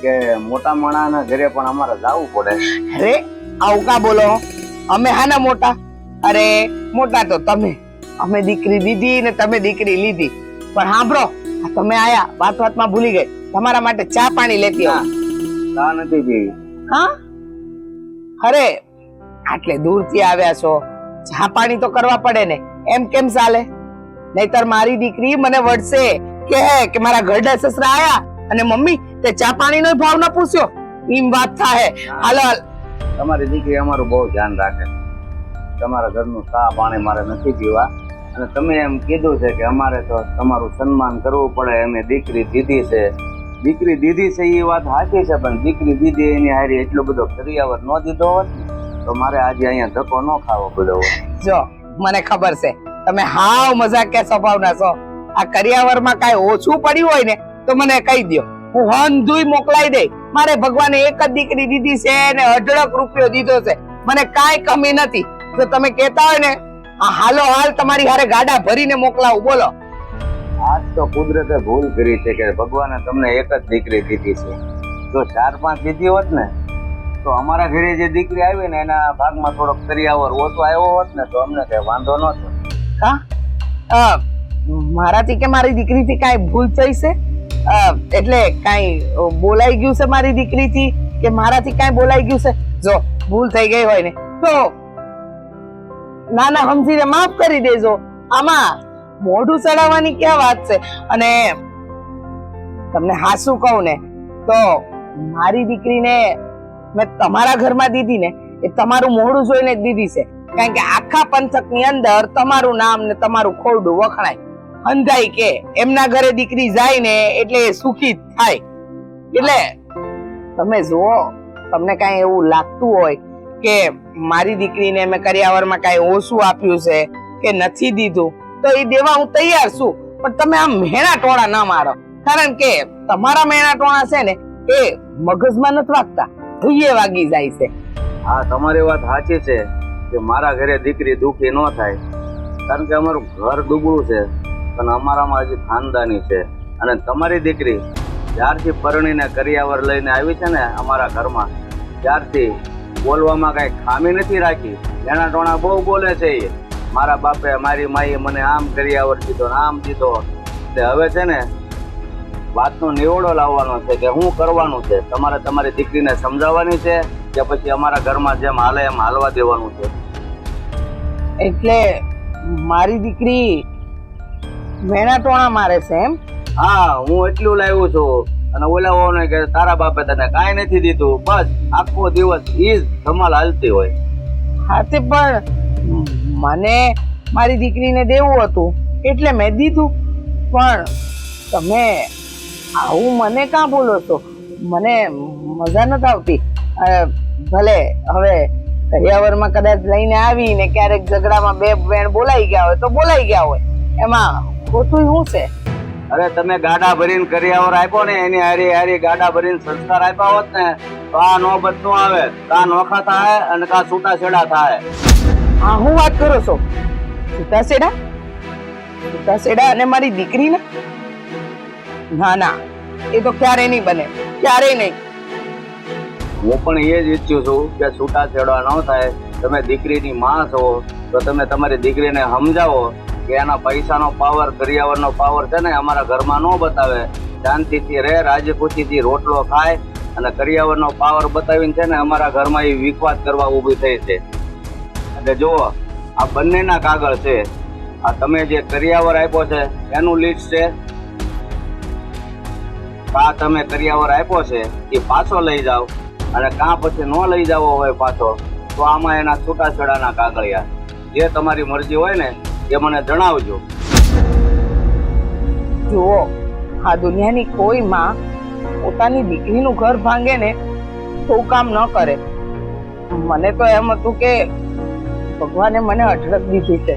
કે મોટા માણાના ઘરે પણ અમારે જવું પડે. અરે આવું કા બોલો? અમે હાના મોટા? અરે મોટા તો તમે. અમે દીકરી દીધી ને તમે દીકરી લીધી. પણ સાંભળો, આ તમે આયા વાતમાં ભૂલી ગઈ, તમારા માટે ચા પાણી લેતી આવું. ચા નથી પીવી. હા અરે આટલે દૂરથી આવ્યા છો, ચા પાણી તો કરવા પડે ને. એમ કેમ ચાલે? નહીતર મારી દીકરી મને વળશે કે મારા ઘરડા સસરા આયા અને મમ્મી તે ચા પાણીનો ભાવ ન પૂછ્યો. એમ વાત થાય. હાલો હાલ. તમારી દીકરી અમારું બહુ ધ્યાન રાખે. તમારા ઘરનું ચા પાણી મારે નથી પીવા. અને તમે એમ કીધું છે કે અમારે તો તમારું સન્માન કરવું પડે, અમે દીકરી દીધી છે. દીકરી દીધી છે એ વાત સાચી છે, પણ દીકરી દીધી એની હારી એટલો બધો કરિયાવર ન દીધો હોત તો મારે આજે અહીંયા ધક્કો ન ખાવો પડ્યો હોત. જો મને ખબર છે તમે હાવ મજાકિયા સ્વભાવના છો. આ કરિયાવરમાં કાંઈ ઓછું પડ્યું હોય ને તો મને કહી દો, હું હંધુય મોકલાઈ દઈ. મારે ભગવાને એક જ દીકરી દીધી છે ને 18 રૂપિયો દીધો છે, મને કાંઈ કમી નથી. જો તમે કહેતા હોય ને આ હાલો હાલ તમારી હારે ગાડા ભરીને મોકલાવું. બોલો. આજ તો કુદરતે ભૂલ કરી છે કે ભગવાને તમને એક જ દીકરી દીધી છે. જો 4-5 દીધી હોત ને તો અમારા ઘરે જે દીકરી આવી ને એના ભાગમાં થોડોક કરિયાવર ઓછો આવ્યો હોત ને તો અમને કઈ વાંધો નહોતો. હા મારાથી કે મારી દીકરીથી કાંઈ ભૂલ થઈ છે? એટલે કાંઈ બોલાઈ ગયું છે મારી દીકરીથી કે મારાથી કાંઈ બોલાઈ ગયું છે? જો ભૂલ થઈ ગઈ હોય ને તો નાના સમજીને માફ કરી દેજો. આમાં મોઢું ચડાવવાની ક્યાં વાત છે? અને તમને હાસું કહું ને તો મારી દીકરીને મેં તમારા ઘરમાં દીધી ને એ તમારું મોઢું જોઈને જ દીધી છે. કારણ કે આખા પંથકની અંદર તમારું નામ ને તમારું ખોરડું વખણાય. અંધાઈ કે એમના ઘરે દીકરી જાય ને એટલે એ સુખી થાય. એટલે તમે જુઓ, તમને કાંઈ એવું લાગતું હોય કે મારી દીકરીને મેં કરિયાવરમાં કાંઈ ઓછું આપ્યું છે કે નથી દીધું તો એ દેવા હું તૈયાર છું. પણ તમે આમ મેણા ટોણા ના મારો, કારણ કે તમારા મેણા ટોણા છે ને એ મગજમાં નથી વાગતા, ધુઈએ વાગી જાય છે. હા તમારી વાત સાચી છે કે મારા ઘરે દીકરી દુખી ન થાય, કારણ કે અમારું ઘર ડૂબળું છે પણ અમારામાં હજી ખાનદાની છે. અને તમારી દીકરી જ્યારથી પરણીને કરિયાવર લઈને આવી છે ને અમારા ઘરમાં, ત્યારથી બોલવામાં કઈ ખામી નથી રાખી. એના ટોણા બહુ બોલે છે એ. મારા બાપે મારી માઈએ મને આમ કરિયાવર દીધો ને આમ દીધો. હવે છે ને વાતનો નિવડો લાવવાનો છે કે શું કરવાનું છે. તમારે તમારી દીકરીને સમજાવવાની છે કે પછી અમારા ઘરમાં જેમ હાલે એમ હાલવા દેવાનું છે? એટલે મારી દીકરી મેણા ટોણા મારે છે એમ? હા હું એટલું લાવ્યું છું. અને ઓલા ને કે તારા બાપે તને કાંઈ નથી દીધું, બસ આખો દિવસ ઈ જ ધમાલ હાલતી હોય. હા તે પણ મને મારી દીકરીને દેવું હતું એટલે મેં દીધું. પણ તમે આવું મને કાં બોલો છો? મને મજા નથી આવતી. ભલે હવે કરિયાવરમાં કદાચ લઈને આવીને ક્યારેક ઝઘડામાં બે બેન બોલાઈ ગયા હોય તો બોલાઈ ગયા હોય, એમાં ખોટું શું છે? અરે તમે ગાડા ભરીને કરિયાવર આપ્યો ને, એની હારી હારી ગાડા ભરીને સંસ્કાર આપ્યા હોત ને તો આ નોબત નો આવે. કા નોખા થાય અને કા છૂટા છેડા થાય. હા, હું વાત કરો છો? છૂટાછેડા? છૂટાછેડા અને મારી દીકરીને? ના ના, એ તો ક્યારેય નહીં બને, ક્યારેય નહીં. હું પણ એ જ ઈચ્છું છું કે છૂટા છેડા ન થાય. તમે દીકરીની માં છો તો તમે તમારી દીકરીને સમજાવો કે એના પૈસાનો પાવર, કરિયાવરનો પાવર છે ને અમારા ઘરમાં ન બતાવે. શાંતિથી રહે, રાજી ખુશીથી રોટલો ખાય, અને કરિયાવરનો પાવર બતાવીને છે ને અમારા ઘરમાં એ વિખવાદ કરવા ઊભી થઈ છે. એટલે જુઓ, આ બંનેના કાગળ છે. આ તમે જે કરિયાવર આપ્યો છે એનું લીસ્ટ છે. કા તમે કરિયાવર આપ્યો છે એ પાછો લઈ જાઓ, અને કાં પછી ન લઈ જવો હોય પાછો તો આમાં એના છૂટાછેડાના કાગળિયા. જે તમારી મરજી હોય ને એ મને જણાવજો. જુઓ, આ દુનિયાની કોઈ માં પોતાની દીકરીનું ઘર ભાંગે ને તો કામ ન કરે. મને તો એમ હતું કે ભગવાને મને અઢળક દીધી છે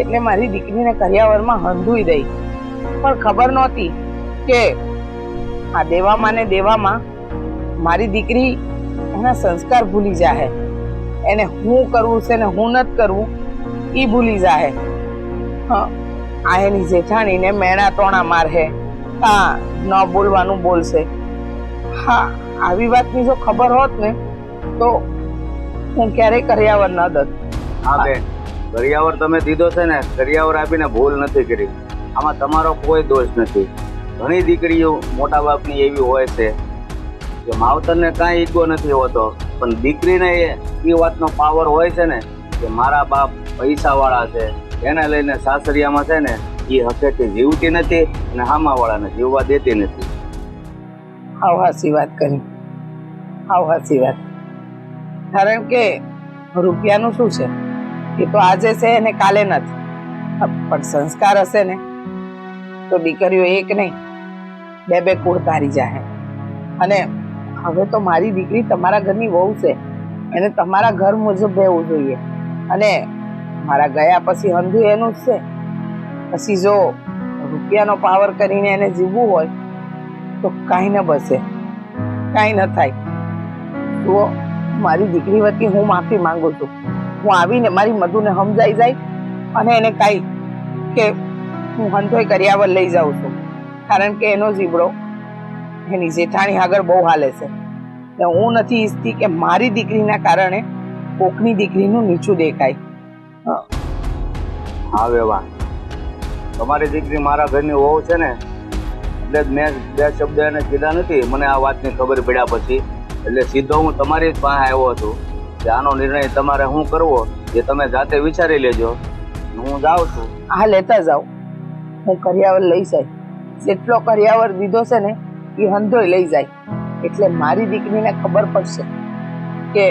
એટલે મારી દીકરીને કરિયાવરમાં હંધુઈ દઈ, પણ ખબર નહોતી કે આ દેવામાં ને દેવામાં મારી દીકરી એના સંસ્કાર ભૂલી જાહે. એને હું કરવું છે ને હું નથી કરવું એ ભૂલી જાહે. હા, આ એની જેઠાણીને મેણા તોણા મારહે, હા ન બોલવાનું બોલશે. હા, આવી વાતની જો ખબર હોત ને તો હું ક્યારેય કરિયાવર ન દત. હા બેન, કરિયાવર તમે દીધો છે ને, કરિયાવર આપીને ભૂલ નથી કરી. આમાં તમારો કોઈ દોષ નથી. ઘણી દીકરીઓ મોટા બાપની એવી હોય છે કે માવતરને કાંઈ ઈગો નથી હોતો, પણ દીકરીને એ વાતનો પાવર હોય છે ને કે મારા બાપ પૈસાવાળા છે, એને લઈને સાસરિયામાં છે ને એ હકેથી જીવતી નથી અને હામાવાળાને જીવવા દેતી નથી. હાવ હાસી વાત કરી, હાવ હાસી વાત. કારણ કે રૂપિયાનું શું છે, એ તો આજે છે અને કાલે નથી. પણ સંસ્કાર હશે ને તો દીકરીઓ એક નહીં બે બે કુળ તારી જાય. અને હવે તો મારી દીકરી તમારા ઘરની વહુ છે, એને તમારા ઘર મુજબ રહેવું જોઈએ. અને મારા ગયા પછી હંધુ એનું જ છે. પછી જો રૂપિયાનો પાવર કરીને એને જીવવું હોય તો કાંઈ ન બસે, કાંઈ ન થાય. તો મારી દીકરી વતી હું માફી માંગુ છું. હું આવીને મારી મધુને સમજાઈ જાય અને એને કાંઈ કે હું હંધોય કરિયાવર લઈ જાઉં છું, કારણ કે એનો જીબડો એની જેઠાણી આગળ બહુ હાલે છે. હું નથી ઈચ્છતી કે મારી દીકરીના કારણે કોકની દીકરીનું નીચું દેખાય. હા વેવા, તમારી દીકરી મારા ઘરની વહુ છે ને એટલે જ મેં બે શબ્દ એને કીધા નથી. મને આ વાતની ખબર પડ્યા પછી એટલે સીધો હું તમારી જ પાસે આવ્યો છું કે આનો નિર્ણય તમારે શું કરવો એ તમે જાતે વિચારી લેજો. હું જાઉં છું. હા, લેતા જાઓ. હું કરિયાવર લઈ જાય, જેટલો કરિયાવર દીધો છે ને એ હંધોય લઈ જાય, એટલે મારી દીકરીને ખબર પડશે કે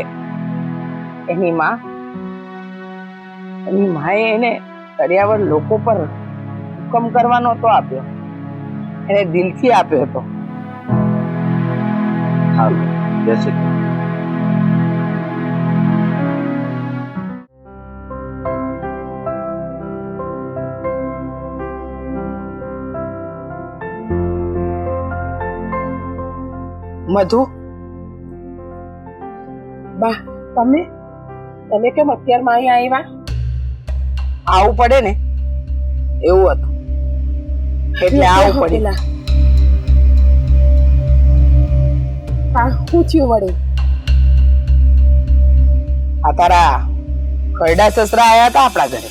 એની માએ એને કરિયાવર લોકો પર હુકમ કરવાનો તો આપ્યો, એને દિલથી આપ્યો હતો. સારું, જય શ્રી કૃષ્ણ. મધુ, બા તમે કેમ અત્યારમાં અહીંયા આવ્યા? આવું પડે ને એવું હતું એટલે આવું પડે. શું થયું વળી? આ તારા ખરડા સસરા આયા હતા આપણા ઘરે.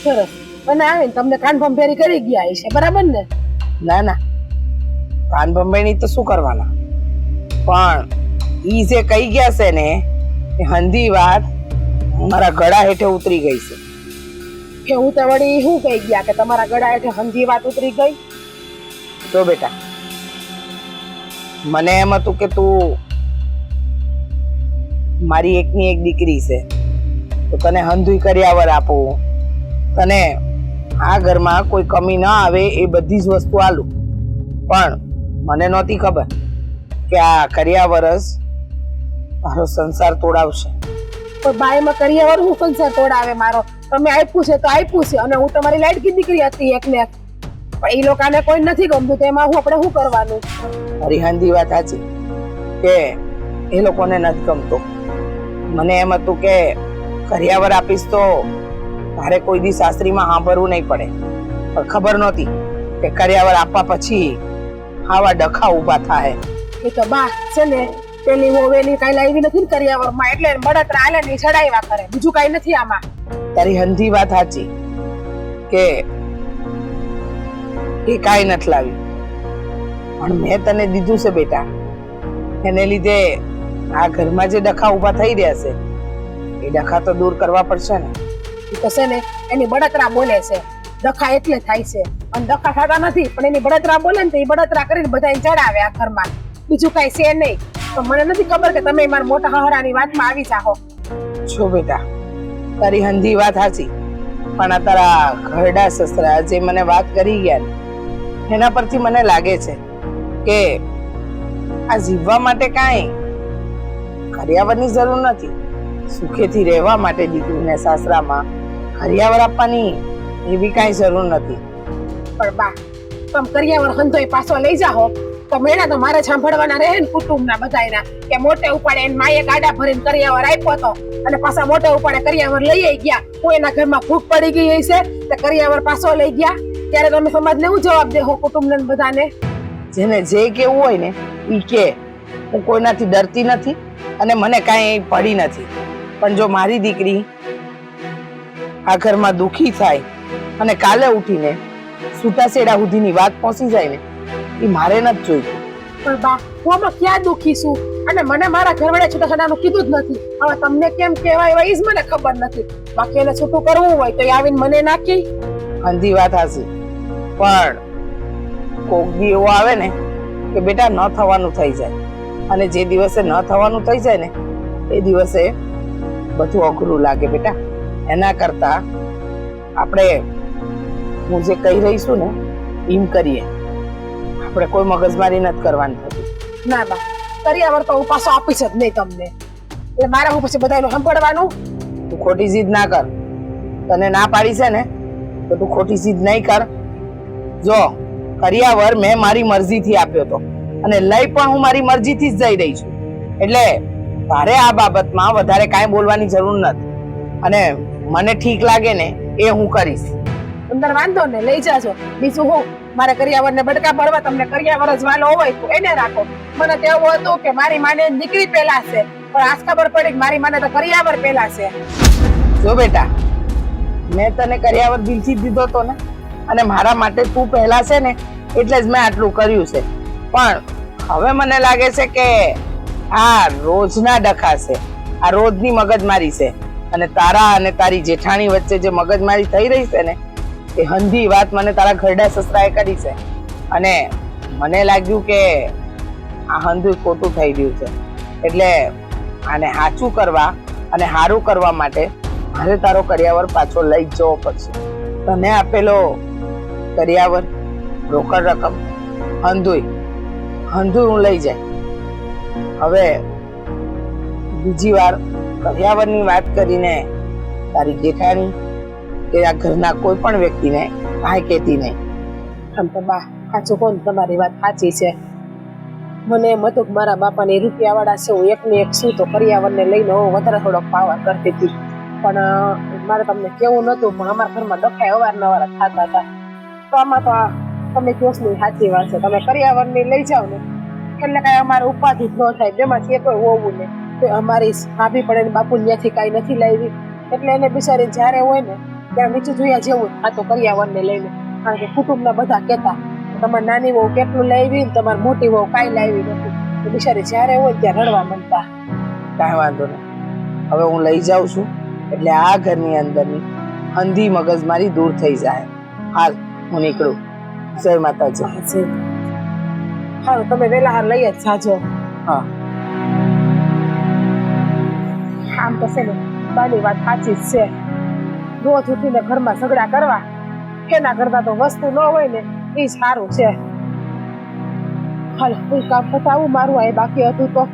સરસ. અને આવીને તમને કાન ભંભેરી કરી ગયા છે, બરાબર ને? ના ના, કાન ભંભેણી તો શું કરવાના, પણ ઈ જે કહી ગયા છે ને એ હંધી વાત મારા ગળા હેઠે ઉતરી ગઈ છે. કે હું તો વળી શું કહી ગયા કે તમારા ગળા હેઠે હંધી વાત ઉતરી ગઈ? જો બેટા, મને એમ હતું કે તું મારી એકની એક દીકરી છે તો તને હંધુઈ કરિયાવર આપું, તને આ ઘરમાં કોઈ કમી ના આવે એ બધી જ વસ્તુ આલું. પણ મને નહોતી ખબર કે આ કર્યા વરસ મારો સંસાર તોડાવશે. પણ બાયમાં કર્યા હું સંસાર તોડાવે મારો? તમે આપ્યું છે તો આપ્યું છે, અને હું તમારી લાડકી દીકરી હતી એકને એક. પણ એ લોકોને કોઈ નથી ગમતું, તો એમાં આપણે શું કરવાનું? હરિહાંધી વાત સાચી કે એ લોકોને નથી ગમતો. મને એમ હતું કે કર્યાવર આપીશ તો તારે કોઈ દી શાસ્ત્રીમાં સાંભળવું નહીં પડે, પણ ખબર નહોતી કે કર્યાવર આપવા પછી આવા ડખા ઊભા થાય. એ તો બા છે ને પેલી હોવેલી કઈ લાવી નથી ને કર્યાવરમાં, એટલે બળતરા આલે ને ચડાવ્યા કરે, બીજું કઈ નથી આમાં. તારી હંધી વાત સાચી કે એ કાંઈ નથી લાવી, પણ મેં તને દીધું છે બેટા. એને લીધે આ ઘરમાં જે ડખા ઊભા થઈ રહ્યા છે એ ડખા તો દૂર કરવા પડશે ને. એ તો છે ને એની બળતરા બોલે છે, ડખા એટલે થાય છે, અને ડખા થતા નથી, પણ એની બળતરા બોલે ને તો એ બળતરા કરીને બધાને ચડાવે આ ઘરમાં, બીજું કઈ છે નહીં. તો મને નથી ખબર કે તમે મારા મોટા હહરાની વાતમાં આવી જાઓ. જો બેટા, તારી હંધી વાત સાચી, પણ આ તારા ઘરડા સસરા જે મને વાત કરી ગયા ને એના પરથી મને લાગે છે કે આ જીવવા માટે કાંઈ કર્યાવરની જરૂર નથી. સુખેથી રહેવા માટે દીકરીને સાસરામાં કર્યાવર આપવાની એવી કાંઈ જરૂર નથી. પણ બા તમે કર્યાવર હંધોય પાછો લઈ જાઓ તો મેળા તો મારે સાંભળવાના રહે ને કુટુંબના બધાયના, કે મોટે ઉપાડે એને માએ ગાડા ભરીને કર્યાવર આપ્યો તો, અને પાછા મોટે ઉપાડે કર્યાવર લઈ ગયા. કોઈ એના ઘરમાં ભૂખ પડી ગઈ હશે તો કર્યાવર પાછો લઈ ગયા, ત્યારે તમે સમાજને શું જવાબ દેહો કુટુંબને બધાને? જેને જે કેવું હોય ને ઈ કે. હું કોઈનાથી ડરતી નથી અને મને કાંઈ પડી નથી, પણ જો મારી દીકરી આ ઘરમાં દુખી થાય અને કાલે ઉઠીને છૂટાછેડા સુધીની વાત પહોંચી જાય ને એ મારે નથી જોઈતું. પણ બા હું આમાં ક્યાં દુખી છું? અને મને મારા ઘરવાળે છૂટાછેડાનું કીધું જ નથી. હવે તમને કેમ કહેવાય એ જ મને ખબર નથી. બાકી એને છૂટું કરવું હોય તો એ આવીને મને નાખી. અંધી વાત હશે, પણ કોક દી એવો આવે ને કે બેટા ન થવાનું થઈ જાય, અને જે દિવસે ન થવાનું થઈ જાય ને એ દિવસે બધું અઘરું લાગે બેટા. એના કરતા આપણે હું જે કહી રહી છું ને એમ કરીએ. આપણે કોઈ મગજમારી નથી કરવાની થતી. ના બા કર્યાવર તો હું પાછો આપીશ જ નહીં તમને, એટલે મારે હું પછી બધાનું સાંભળવાનું? તું ખોટી જીદ ના કર. તને ના પાડી છે ને તો તું ખોટી જીદ નહીં કર. જો કર્યાવર મેં મારી મરજીથી આપ્યો તો, અને લઈ પણ હું મારી મરજીથી જ જઈ રહી છું, એટલે તારે આ બાબતમાં વધારે કાંઈ બોલવાની જરૂર નથી. અને મને ઠીક લાગે ને એ હું કરીશ. અંદર વાંધો ને લઈ જાજો, બીજું હું મારે કર્યાવર ને બડકા પડવા, તમને કર્યાવર જ વાલો હોય તો એને રાખો. મને તો એવું હતું કે મારી માને દીકરી પેલા છે, પણ આજ ખબર પડી કે મારી માને તો કર્યાવર પેલા છે. જો બેટા, મેં તને કર્યાવર દિલથી જ દીધો તો ને, અને મારા માટે તું પહેલા છે ને એટલે જ મેં આટલું કર્યું છે. પણ હવે મને લાગે છે કે આ રોજના ડખા છે, આ રોજની મગજમારી છે, અને તારા અને તારી જેઠાણી વચ્ચે જે મગજમારી થઈ રહી છે ને એ હંધી વાત મને તારા ઘરડા સસરાએ કરી છે, અને મને લાગ્યું કે આ હંધું ખોટું થઈ ગયું છે. એટલે આને સાચું કરવા અને સારું કરવા માટે મારે તારો કર્યાવર પાછો લઈ જ જવો પડશે. તને આપેલો કર્યાવર, રોકડ રકમ, હંધુય હું લઈ જાય. હવે બીજી વાર કર્યાવરની વાત કરીને તારી જેઠાણી કે આ ઘરના કોઈ પણ વ્યક્તિને કાંઈ કહેતી નહીં. આમ તો બા સાચું કોણ, તમારી વાત સાચી છે. મને એમ હતું કે મારા બાપાને રૂપિયાવાળા છે, હું એકને એક છું તો કર્યાવરને લઈને હું વધારે થોડોક પાવર કરતી હતી. પણ મારે તમને કેવું નતું, પણ અમારા ઘરમાં ડખાઈ અવારનવાર થતા હતા. તો આમાં તો તમે જોશની સાચી વાત છે, તમે કર્યાવરની લઈ જાઓ ને એટલે કાંઈ અમારે ઉપાધિ જ ન થાય, બેમાંથી કોઈ હોવું ને. તો અમારી ભાભી પણ એને બાપુ ત્યાંથી કાંઈ નથી લાવી, એટલે એને બિચારી જ્યારે હોય ને ત્યાં નીચું જોયા જેવું આ તો કર્યાવરને લઈને. કારણ કે કુટુંબના બધા કહેતા તમારી નાની વહુ કેટલું લાવી ને તમારી મોટી વહુ કાંઈ લાવી નથી. તો બિચારી જ્યારે હોય ત્યાં રડવા માંડતા. કાંઈ વાંધો નહીં, હવે હું લઈ જાઉં છું એટલે આ ઘરની અંદરની અંધી મગજમારી દૂર થઈ જાય. હાલ હું નીકળું. જય માતાજી. હા તમે વહેલા હાર લઈ જ જાજો. હા આમ તો છે ને બાની વાત સાચી જ છે. રોજ ઉઠીને ઘરમાં ઝઘડા કરવા એના કરતા તો વસ્તુ ન હોય ને એ સારું છે. હાલો કોઈ કામ પતાવું મારું આ બાકી હતું તો